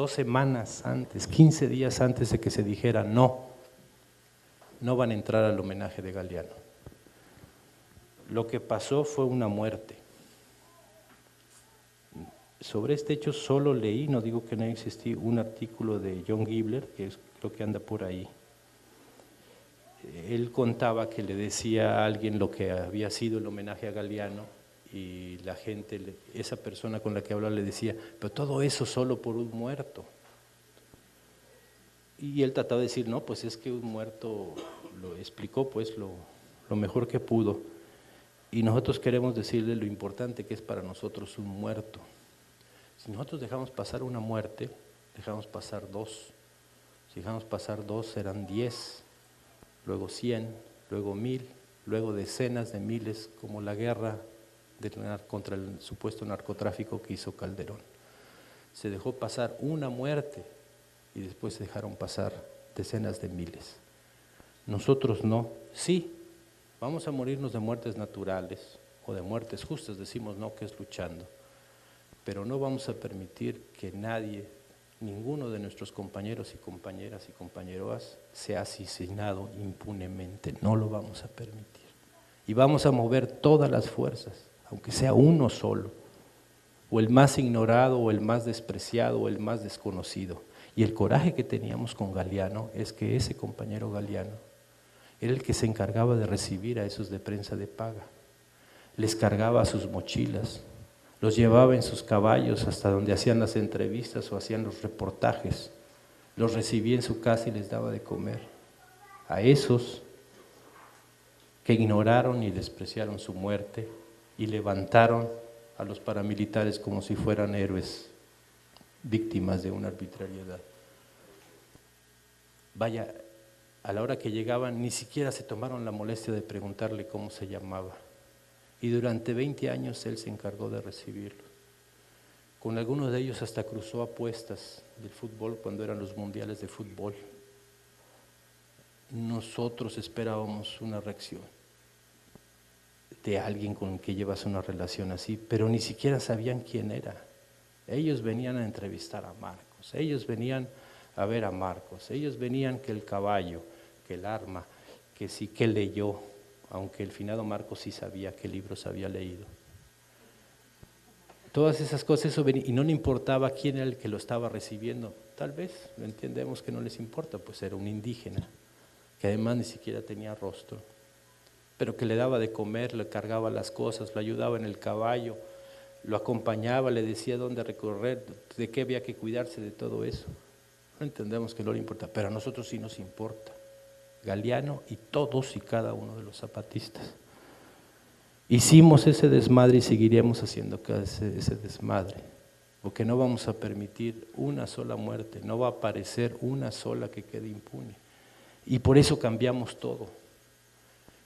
semanas antes, 15 días antes de que se dijera no van a entrar al homenaje de Galeano. Lo que pasó fue una muerte. Sobre este hecho solo leí, no digo que no existí, un artículo de John Gibler, que creo que anda por ahí. Él contaba que le decía a alguien lo que había sido el homenaje a Galeano y la gente, esa persona con la que hablaba le decía, pero todo eso solo por un muerto. Y él trataba de decir, no, pues es que un muerto lo explicó pues lo mejor que pudo. Y nosotros queremos decirle lo importante que es para nosotros un muerto. Si nosotros dejamos pasar una muerte, dejamos pasar 2. Si dejamos pasar 2 serán 10, luego 100, luego 1000, luego decenas de miles, como la guerra contra el supuesto narcotráfico que hizo Calderón. Se dejó pasar una muerte y después se dejaron pasar decenas de miles. Nosotros no, sí. Vamos a morirnos de muertes naturales o de muertes justas, decimos no, que es luchando, pero no vamos a permitir que nadie, ninguno de nuestros compañeros y compañeras y compañeras sea asesinado impunemente, no lo vamos a permitir. Y vamos a mover todas las fuerzas, aunque sea uno solo, o el más ignorado, o el más despreciado, o el más desconocido. Y el coraje que teníamos con Galeano es que ese compañero Galeano era el que se encargaba de recibir a esos de prensa de paga. Les cargaba sus mochilas, los llevaba en sus caballos hasta donde hacían las entrevistas o hacían los reportajes, los recibía en su casa y les daba de comer. A esos que ignoraron y despreciaron su muerte y levantaron a los paramilitares como si fueran héroes, víctimas de una arbitrariedad. Vaya, a la hora que llegaban ni siquiera se tomaron la molestia de preguntarle cómo se llamaba. Y durante 20 años él se encargó de recibirlos. Con algunos de ellos hasta cruzó apuestas del fútbol cuando eran los mundiales de fútbol. Nosotros esperábamos una reacción de alguien con el que llevas una relación así, pero ni siquiera sabían quién era. Ellos venían a entrevistar a Marcos, ellos venían a ver a Marcos, ellos venían que el caballo, que el arma, que sí, que leyó, aunque el finado Marcos sí sabía qué libros había leído. Todas esas cosas, eso venía, y no le importaba quién era el que lo estaba recibiendo. Tal vez, lo entendemos que no les importa, pues era un indígena, que además ni siquiera tenía rostro, pero que le daba de comer, le cargaba las cosas, lo ayudaba en el caballo, lo acompañaba, le decía dónde recorrer, de qué había que cuidarse, de todo eso. No entendemos que no le importa, pero a nosotros sí nos importa. Galeano y todos y cada uno de los zapatistas. Hicimos ese desmadre y seguiremos haciendo ese desmadre. porque no vamos a permitir una sola muerte, no va a aparecer una sola que quede impune. Y por eso cambiamos todo.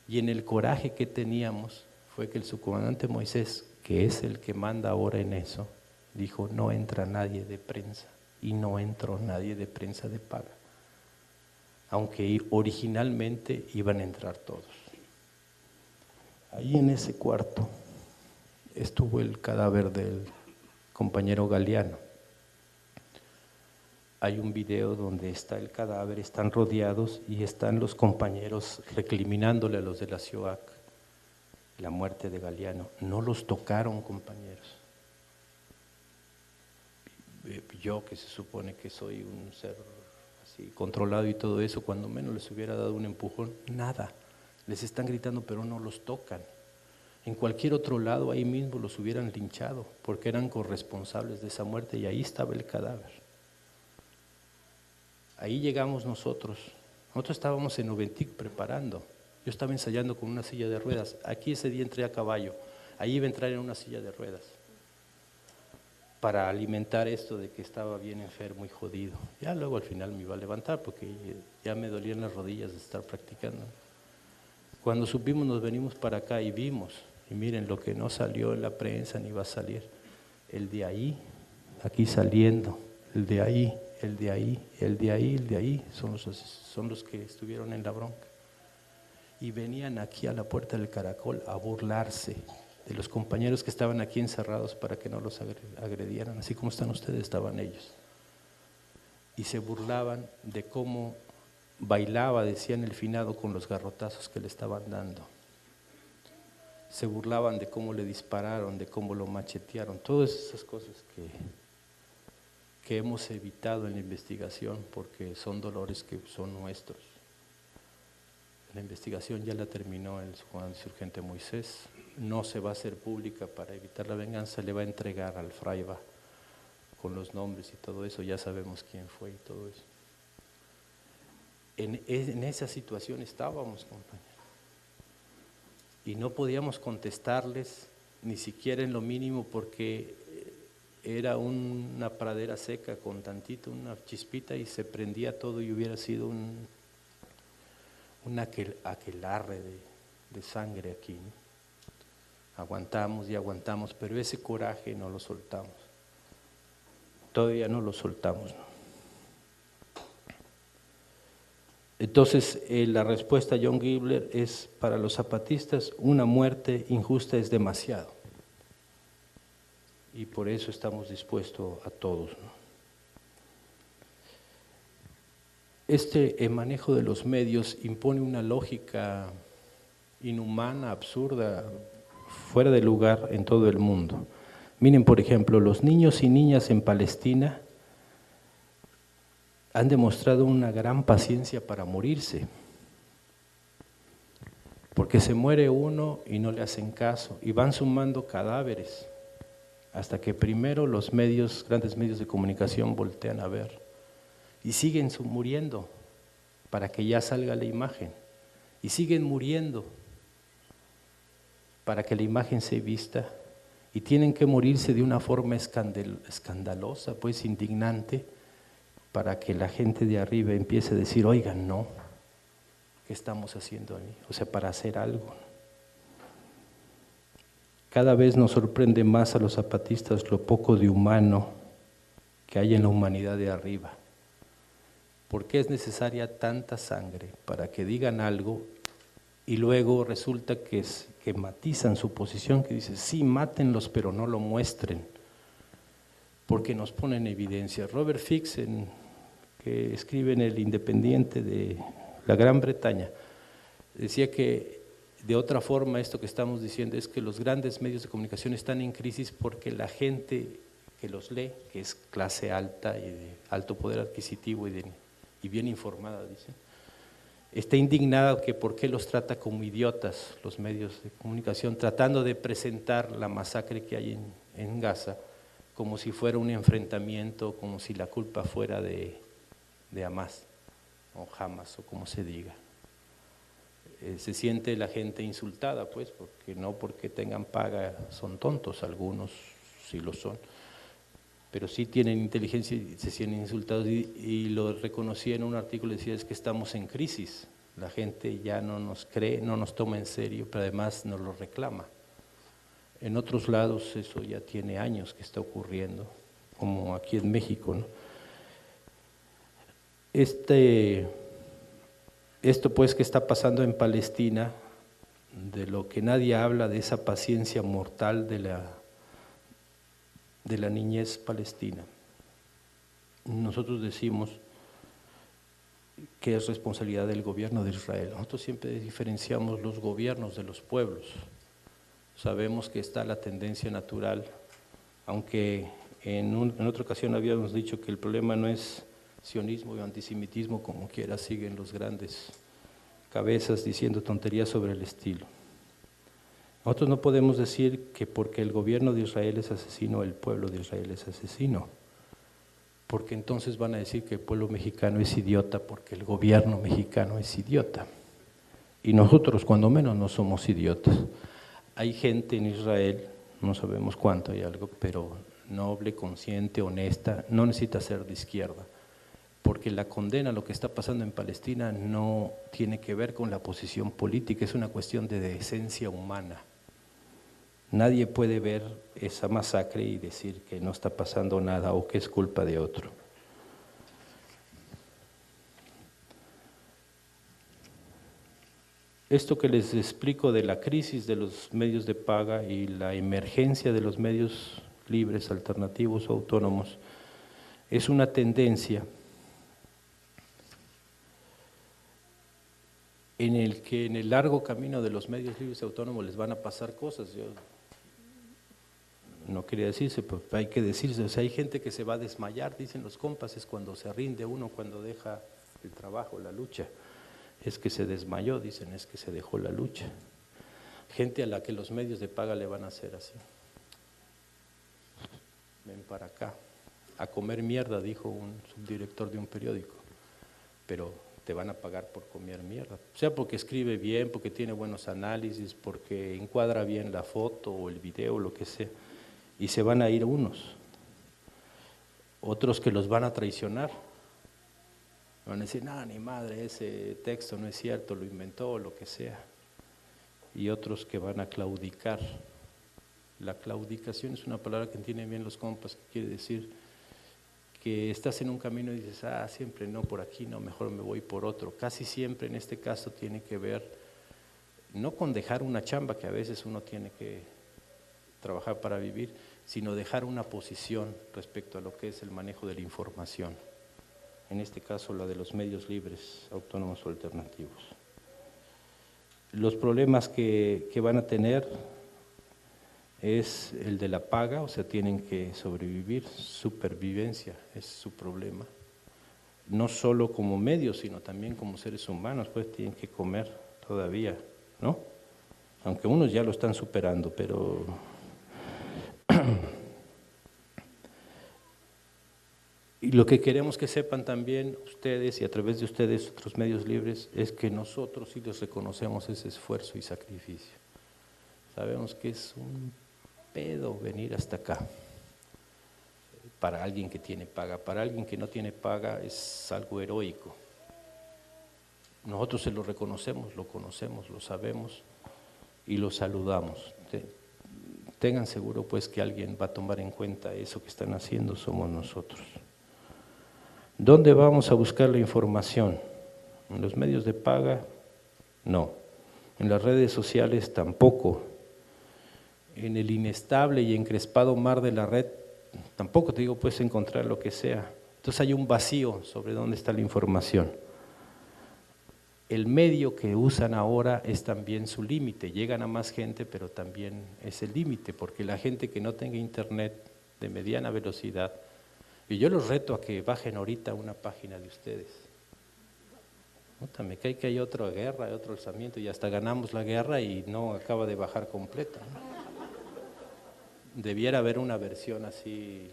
Y en el coraje que teníamos fue que el subcomandante Moisés, que es el que manda ahora en eso, dijo, no entra nadie de prensa, y no entró nadie de prensa de paga, aunque originalmente iban a entrar todos. Ahí en ese cuarto estuvo el cadáver del compañero Galeano. Hay un video donde está el cadáver, están rodeados y están los compañeros recriminándole a los de la CIOAC la muerte de Galeano. No los tocaron, compañeros. Yo, que se supone que soy un ser así controlado y todo eso, cuando menos les hubiera dado un empujón, nada. Les están gritando, pero no los tocan. En cualquier otro lado, ahí mismo los hubieran linchado, porque eran corresponsables de esa muerte y ahí estaba el cadáver. Ahí llegamos nosotros. Nosotros estábamos en Oventic preparando. Yo estaba ensayando con una silla de ruedas. Aquí ese día entré a caballo. Ahí iba a entrar en una silla de ruedas para alimentar esto de que estaba bien enfermo y jodido. Ya luego al final me iba a levantar porque ya me dolían las rodillas de estar practicando. Cuando supimos nos venimos para acá y vimos, y miren lo que no salió en la prensa ni va a salir, el de ahí, aquí saliendo, el de ahí, el de ahí, el de ahí, el de ahí, son los que estuvieron en la bronca. Y venían aquí a la puerta del Caracol a burlarse de los compañeros que estaban aquí encerrados para que no los agredieran, así como están ustedes, estaban ellos. Y se burlaban de cómo bailaba, decían el finado, con los garrotazos que le estaban dando. Se burlaban de cómo le dispararon, de cómo lo machetearon, todas esas cosas que hemos evitado en la investigación porque son dolores que son nuestros. La investigación ya la terminó el subcomandante insurgente Moisés, no se va a hacer pública para evitar la venganza, le va a entregar al Fraiba con los nombres y todo eso, ya sabemos quién fue y todo eso. En esa situación estábamos, compañeros, y no podíamos contestarles ni siquiera en lo mínimo porque era una pradera seca con tantito, una chispita y se prendía todo y hubiera sido un aquelarre de sangre aquí, ¿no? Aguantamos y aguantamos, pero ese coraje no lo soltamos, todavía no lo soltamos, ¿no? Entonces, la respuesta a John Gibler es, para los zapatistas, una muerte injusta es demasiado. Y por eso estamos dispuestos a todos, ¿no? Este manejo de los medios impone una lógica inhumana, absurda, fuera de lugar en todo el mundo. Miren, por ejemplo, los niños y niñas en Palestina han demostrado una gran paciencia para morirse, porque se muere uno y no le hacen caso, y van sumando cadáveres, hasta que primero los medios, grandes medios de comunicación voltean a ver, y siguen muriendo para que ya salga la imagen, y siguen muriendo para que la imagen se vista, y tienen que morirse de una forma escandalosa, pues indignante, para que la gente de arriba empiece a decir, oigan, no, ¿qué estamos haciendo ahí? O sea, para hacer algo. Cada vez nos sorprende más a los zapatistas lo poco de humano que hay en la humanidad de arriba. ¿Por qué es necesaria tanta sangre para que digan algo y luego resulta que matizan su posición, que dicen, sí, mátenlos, pero no lo muestren, porque nos ponen en evidencia? Robert Fix, que escribe en El Independiente de la Gran Bretaña, decía que de otra forma esto que estamos diciendo es que los grandes medios de comunicación están en crisis porque la gente que los lee, que es clase alta y de alto poder adquisitivo y bien informada, dice, está indignada que por qué los trata como idiotas los medios de comunicación, tratando de presentar la masacre que hay en Gaza como si fuera un enfrentamiento, como si la culpa fuera de Hamas o Hamas o como se diga. Se siente la gente insultada, pues, porque no porque tengan paga son tontos, algunos sí lo son, pero sí tienen inteligencia y se sienten insultados, y lo reconocí en un artículo, decía, es que estamos en crisis, la gente ya no nos cree, no nos toma en serio, pero además nos lo reclama. En otros lados eso ya tiene años que está ocurriendo, como aquí en México, ¿no? Esto pues que está pasando en Palestina, de lo que nadie habla, de esa paciencia mortal de la niñez palestina. Nosotros decimos que es responsabilidad del gobierno de Israel. Nosotros siempre diferenciamos los gobiernos de los pueblos. Sabemos que está la tendencia natural, aunque en otra ocasión habíamos dicho que el problema no es sionismo y antisemitismo, como quiera siguen los grandes cabezas diciendo tonterías sobre el estilo. Nosotros no podemos decir que porque el gobierno de Israel es asesino, el pueblo de Israel es asesino, porque entonces van a decir que el pueblo mexicano es idiota porque el gobierno mexicano es idiota. Y nosotros cuando menos no somos idiotas. Hay gente en Israel, no sabemos cuánto, hay algo, pero noble, consciente, honesta, no necesita ser de izquierda, porque la condena a lo que está pasando en Palestina no tiene que ver con la posición política, es una cuestión de decencia humana. Nadie puede ver esa masacre y decir que no está pasando nada o que es culpa de otro. Esto que les explico de la crisis de los medios de paga y la emergencia de los medios libres, alternativos o autónomos, es una tendencia en el que en el largo camino de los medios libres y autónomos les van a pasar cosas. Yo no quería decirse, pero hay que decirse, o sea, hay gente que se va a desmayar, dicen los compas, es cuando se rinde uno, cuando deja el trabajo, la lucha. Es que se desmayó, dicen, es que se dejó la lucha. Gente a la que los medios de paga le van a hacer así. Ven para acá, a comer mierda, dijo un subdirector de un periódico, pero te van a pagar por comer mierda. O sea, porque escribe bien, porque tiene buenos análisis, porque encuadra bien la foto o el video, lo que sea, y se van a ir unos. Otros que los van a traicionar. Van a decir, no, ni madre, ese texto no es cierto, lo inventó o lo que sea. Y otros que van a claudicar. La claudicación es una palabra que entienden bien los compas, que quiere decir que estás en un camino y dices, siempre no, por aquí no, mejor me voy por otro. Casi siempre en este caso tiene que ver, no con dejar una chamba, que a veces uno tiene que trabajar para vivir, sino dejar una posición respecto a lo que es el manejo de la información. En este caso la de los medios libres, autónomos o alternativos. Los problemas que van a tener es el de la paga, o sea, tienen que sobrevivir, supervivencia es su problema. No solo como medios, sino también como seres humanos, pues tienen que comer todavía, ¿no? Aunque unos ya lo están superando, pero y lo que queremos que sepan también ustedes y a través de ustedes otros medios libres es que nosotros sí les reconocemos ese esfuerzo y sacrificio. Sabemos que es un pedo venir hasta acá para alguien que tiene paga, para alguien que no tiene paga es algo heroico. Nosotros se lo reconocemos, lo conocemos, lo sabemos y lo saludamos. Tengan seguro pues que alguien va a tomar en cuenta eso que están haciendo, somos nosotros. ¿Dónde vamos a buscar la información? ¿En los medios de paga? No. ¿En las redes sociales? Tampoco. En el inestable y encrespado mar de la red, tampoco te digo puedes encontrar lo que sea. Entonces hay un vacío sobre dónde está la información. El medio que usan ahora es también su límite, llegan a más gente, pero también es el límite, porque la gente que no tenga internet de mediana velocidad, y yo los reto a que bajen ahorita una página de ustedes. Me cae que hay otra guerra, hay otro alzamiento, y hasta ganamos la guerra y no acaba de bajar completa, ¿no? Debiera haber una versión así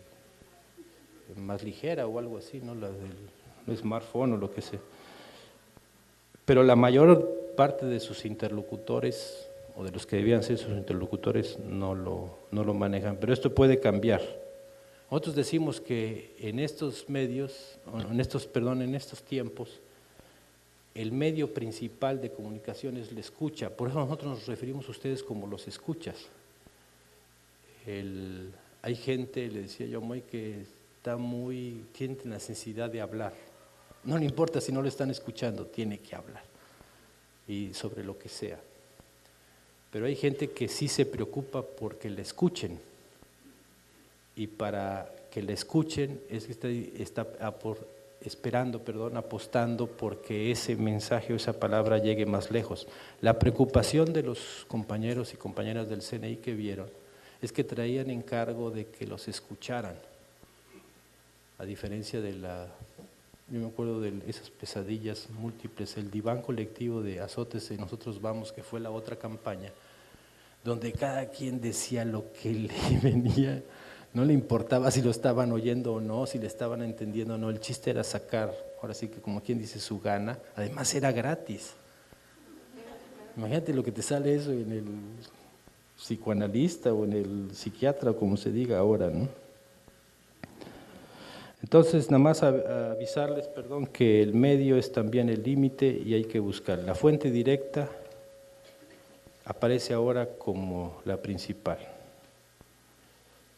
más ligera o algo así, ¿no? La del smartphone o lo que sea. Pero la mayor parte de sus interlocutores, o de los que debían ser sus interlocutores, no lo manejan. Pero esto puede cambiar. Nosotros decimos que en estos medios, en estos tiempos, el medio principal de comunicación es la escucha. Por eso nosotros nos referimos a ustedes como los escuchas. Hay gente, le decía yo, que tiene la necesidad de hablar. No le importa si no lo están escuchando, tiene que hablar. Y sobre lo que sea. Pero hay gente que sí se preocupa porque le escuchen. Y para que le escuchen es que está apostando porque ese mensaje o esa palabra llegue más lejos. La preocupación de los compañeros y compañeras del CNI que vieron es que traían encargo de que los escucharan, a diferencia de yo me acuerdo de esas pesadillas múltiples, el diván colectivo de Azotes y Nosotros Vamos, que fue la otra campaña, donde cada quien decía lo que le venía, no le importaba si lo estaban oyendo o no, si le estaban entendiendo o no, el chiste era sacar, ahora sí que como quien dice, su gana, además era gratis. Imagínate lo que te sale eso en el psicoanalista o en el psiquiatra, o como se diga ahora, ¿no? Entonces, nada más avisarles, que el medio es también el límite y hay que buscar. La fuente directa aparece ahora como la principal.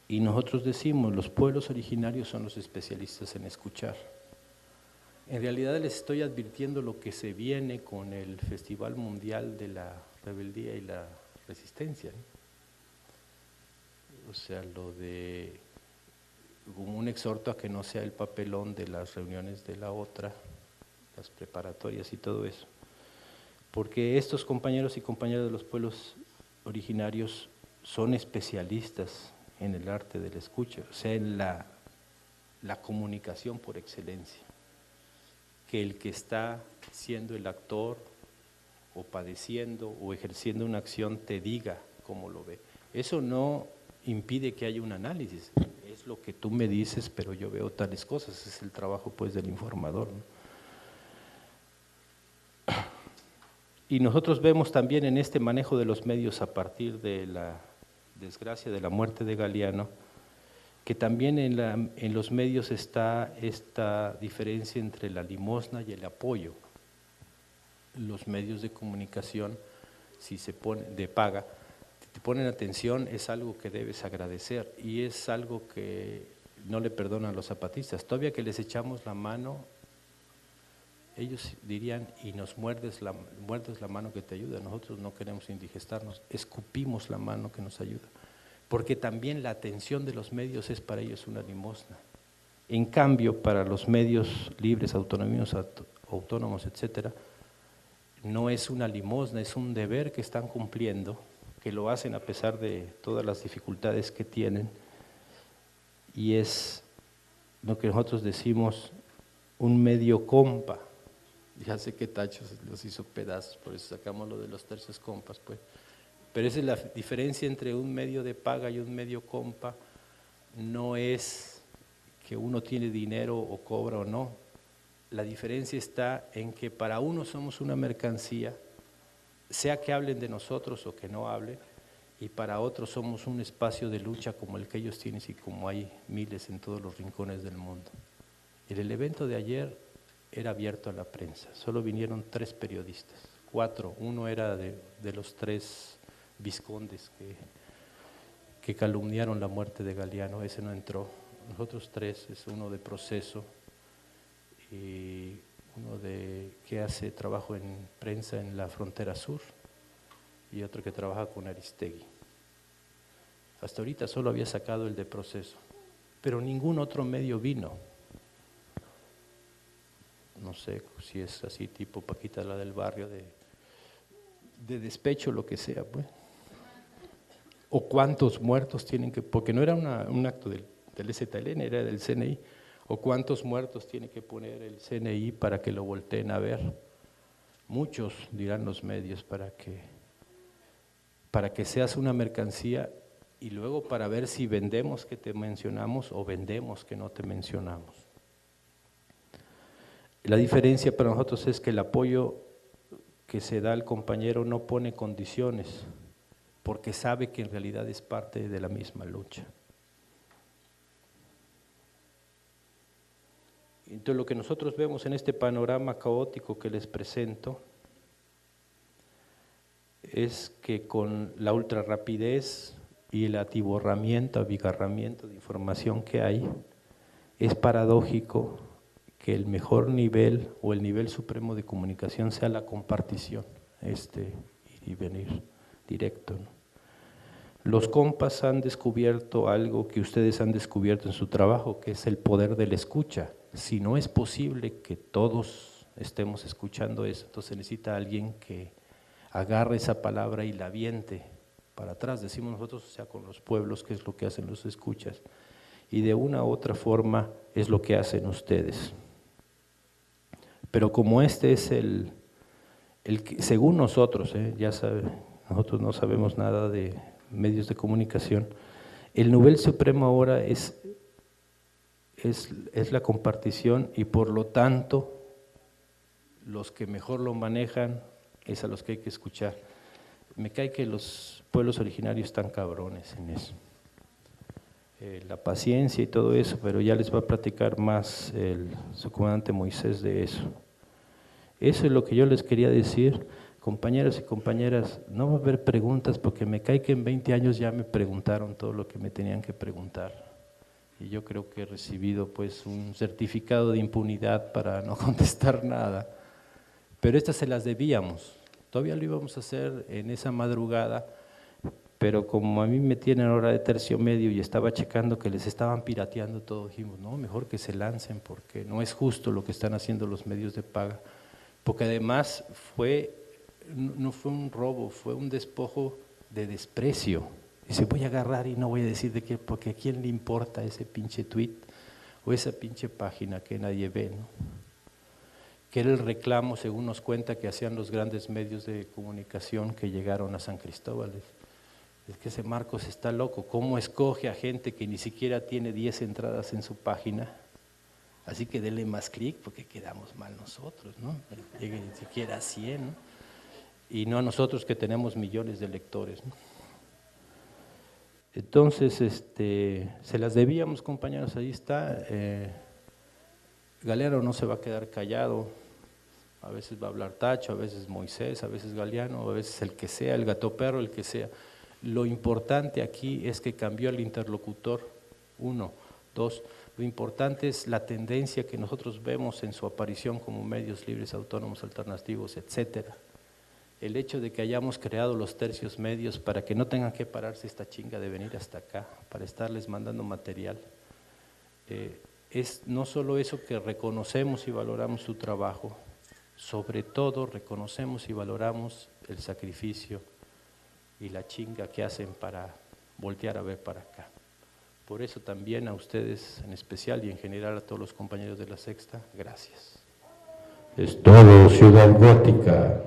Y nosotros decimos, los pueblos originarios son los especialistas en escuchar. En realidad les estoy advirtiendo lo que se viene con el Festival Mundial de la Rebeldía y la Resistencia, ¿no? O sea, como un exhorto a que no sea el papelón de las reuniones de la otra, las preparatorias y todo eso. Porque estos compañeros y compañeras de los pueblos originarios son especialistas en el arte de la escucha, o sea, en la comunicación por excelencia. Que el que está siendo el actor o padeciendo o ejerciendo una acción te diga cómo lo ve. Eso no impide que haya un análisis, es lo que tú me dices, pero yo veo tales cosas, es el trabajo pues del informador, ¿no? Y nosotros vemos también en este manejo de los medios a partir de la desgracia de la muerte de Galeano, que también en los medios está esta diferencia entre la limosna y el apoyo. Los medios de comunicación, si se ponen de paga, te ponen atención, es algo que debes agradecer y es algo que no le perdonan a los zapatistas. Todavía que les echamos la mano, ellos dirían, y nos muerdes la mano que te ayuda. Nosotros no queremos indigestarnos, escupimos la mano que nos ayuda. Porque también la atención de los medios es para ellos una limosna. En cambio, para los medios libres, autónomos, etcétera, no es una limosna, es un deber que están cumpliendo, que lo hacen a pesar de todas las dificultades que tienen, y es lo que nosotros decimos un medio compa. Ya sé que Tacho los hizo pedazos, por eso sacamos lo de los tercios compas, pues. Pero esa es la diferencia entre un medio de paga y un medio compa. No es que uno tiene dinero o cobra o no. La diferencia está en que para uno somos una mercancía, sea que hablen de nosotros o que no hablen, y para otros somos un espacio de lucha como el que ellos tienen y como hay miles en todos los rincones del mundo. El evento de ayer era abierto a la prensa, solo vinieron 3 periodistas, 4, uno era de los 3 vizcondes que calumniaron la muerte de Galeano, ese no entró. Los otros 3 es uno de Proceso y uno que hace trabajo en prensa en la frontera sur y otro que trabaja con Aristegui. Hasta ahorita solo había sacado el de Proceso, pero ningún otro medio vino. No sé si es así tipo Paquita la del barrio de despecho, lo que sea, pues. O cuántos muertos tienen que, porque no era un acto del EZLN, era del CNI, o cuántos muertos tiene que poner el CNI para que lo volteen a ver. Muchos, dirán los medios, para que seas una mercancía y luego para ver si vendemos que te mencionamos o vendemos que no te mencionamos. La diferencia para nosotros es que el apoyo que se da al compañero no pone condiciones, porque sabe que en realidad es parte de la misma lucha. Entonces lo que nosotros vemos en este panorama caótico que les presento es que con la ultra rapidez y el atiborramiento, abigarramiento de información que hay, es paradójico que el mejor nivel o el nivel supremo de comunicación sea la compartición, ir y venir directo, ¿no? Los compas han descubierto algo que ustedes han descubierto en su trabajo, que es el poder de la escucha. Si no es posible que todos estemos escuchando eso, entonces necesita alguien que agarre esa palabra y la aviente para atrás, decimos nosotros, o sea, con los pueblos, que es lo que hacen los escuchas, y de una u otra forma es lo que hacen ustedes. Pero como este es el que, según nosotros, ya saben, nosotros no sabemos nada de medios de comunicación, el nivel supremo ahora es la compartición y por lo tanto los que mejor lo manejan es a los que hay que escuchar. Me cae que los pueblos originarios están cabrones en eso. La paciencia y todo eso, pero ya les va a platicar más su comandante Moisés de eso. Eso es lo que yo les quería decir. Compañeros y compañeras, no va a haber preguntas porque me cae que en 20 años ya me preguntaron todo lo que me tenían que preguntar. Y yo creo que he recibido pues un certificado de impunidad para no contestar nada. Pero estas se las debíamos. Todavía lo íbamos a hacer en esa madrugada, pero como a mí me tienen hora de tercio medio y estaba checando que les estaban pirateando todo, dijimos, no, mejor que se lancen porque no es justo lo que están haciendo los medios de paga. Porque además no fue un robo, fue un despojo de desprecio. Dice, voy a agarrar y no voy a decir de qué, porque a quién le importa ese pinche tweet o esa pinche página que nadie ve, ¿no? Que era el reclamo, según nos cuenta, que hacían los grandes medios de comunicación que llegaron a San Cristóbal. Es que ese Marcos está loco, ¿cómo escoge a gente que ni siquiera tiene 10 entradas en su página? Así que denle más clic porque quedamos mal nosotros, ¿no? Llegue ni siquiera a 100, ¿no? Y no a nosotros que tenemos millones de lectores, ¿no? Entonces, se las debíamos, compañeros, ahí está. Galeano no se va a quedar callado, a veces va a hablar Tacho, a veces Moisés, a veces Galeano, a veces el que sea, el gato perro, el que sea. Lo importante aquí es que cambió el interlocutor, 1, 2, lo importante es la tendencia que nosotros vemos en su aparición como medios libres, autónomos, alternativos, etcétera. El hecho de que hayamos creado los tercios medios para que no tengan que pararse esta chinga de venir hasta acá, para estarles mandando material, es no solo eso que reconocemos y valoramos su trabajo, sobre todo reconocemos y valoramos el sacrificio y la chinga que hacen para voltear a ver para acá. Por eso también a ustedes en especial y en general a todos los compañeros de La Sexta, gracias. Es todo, Ciudad Gótica.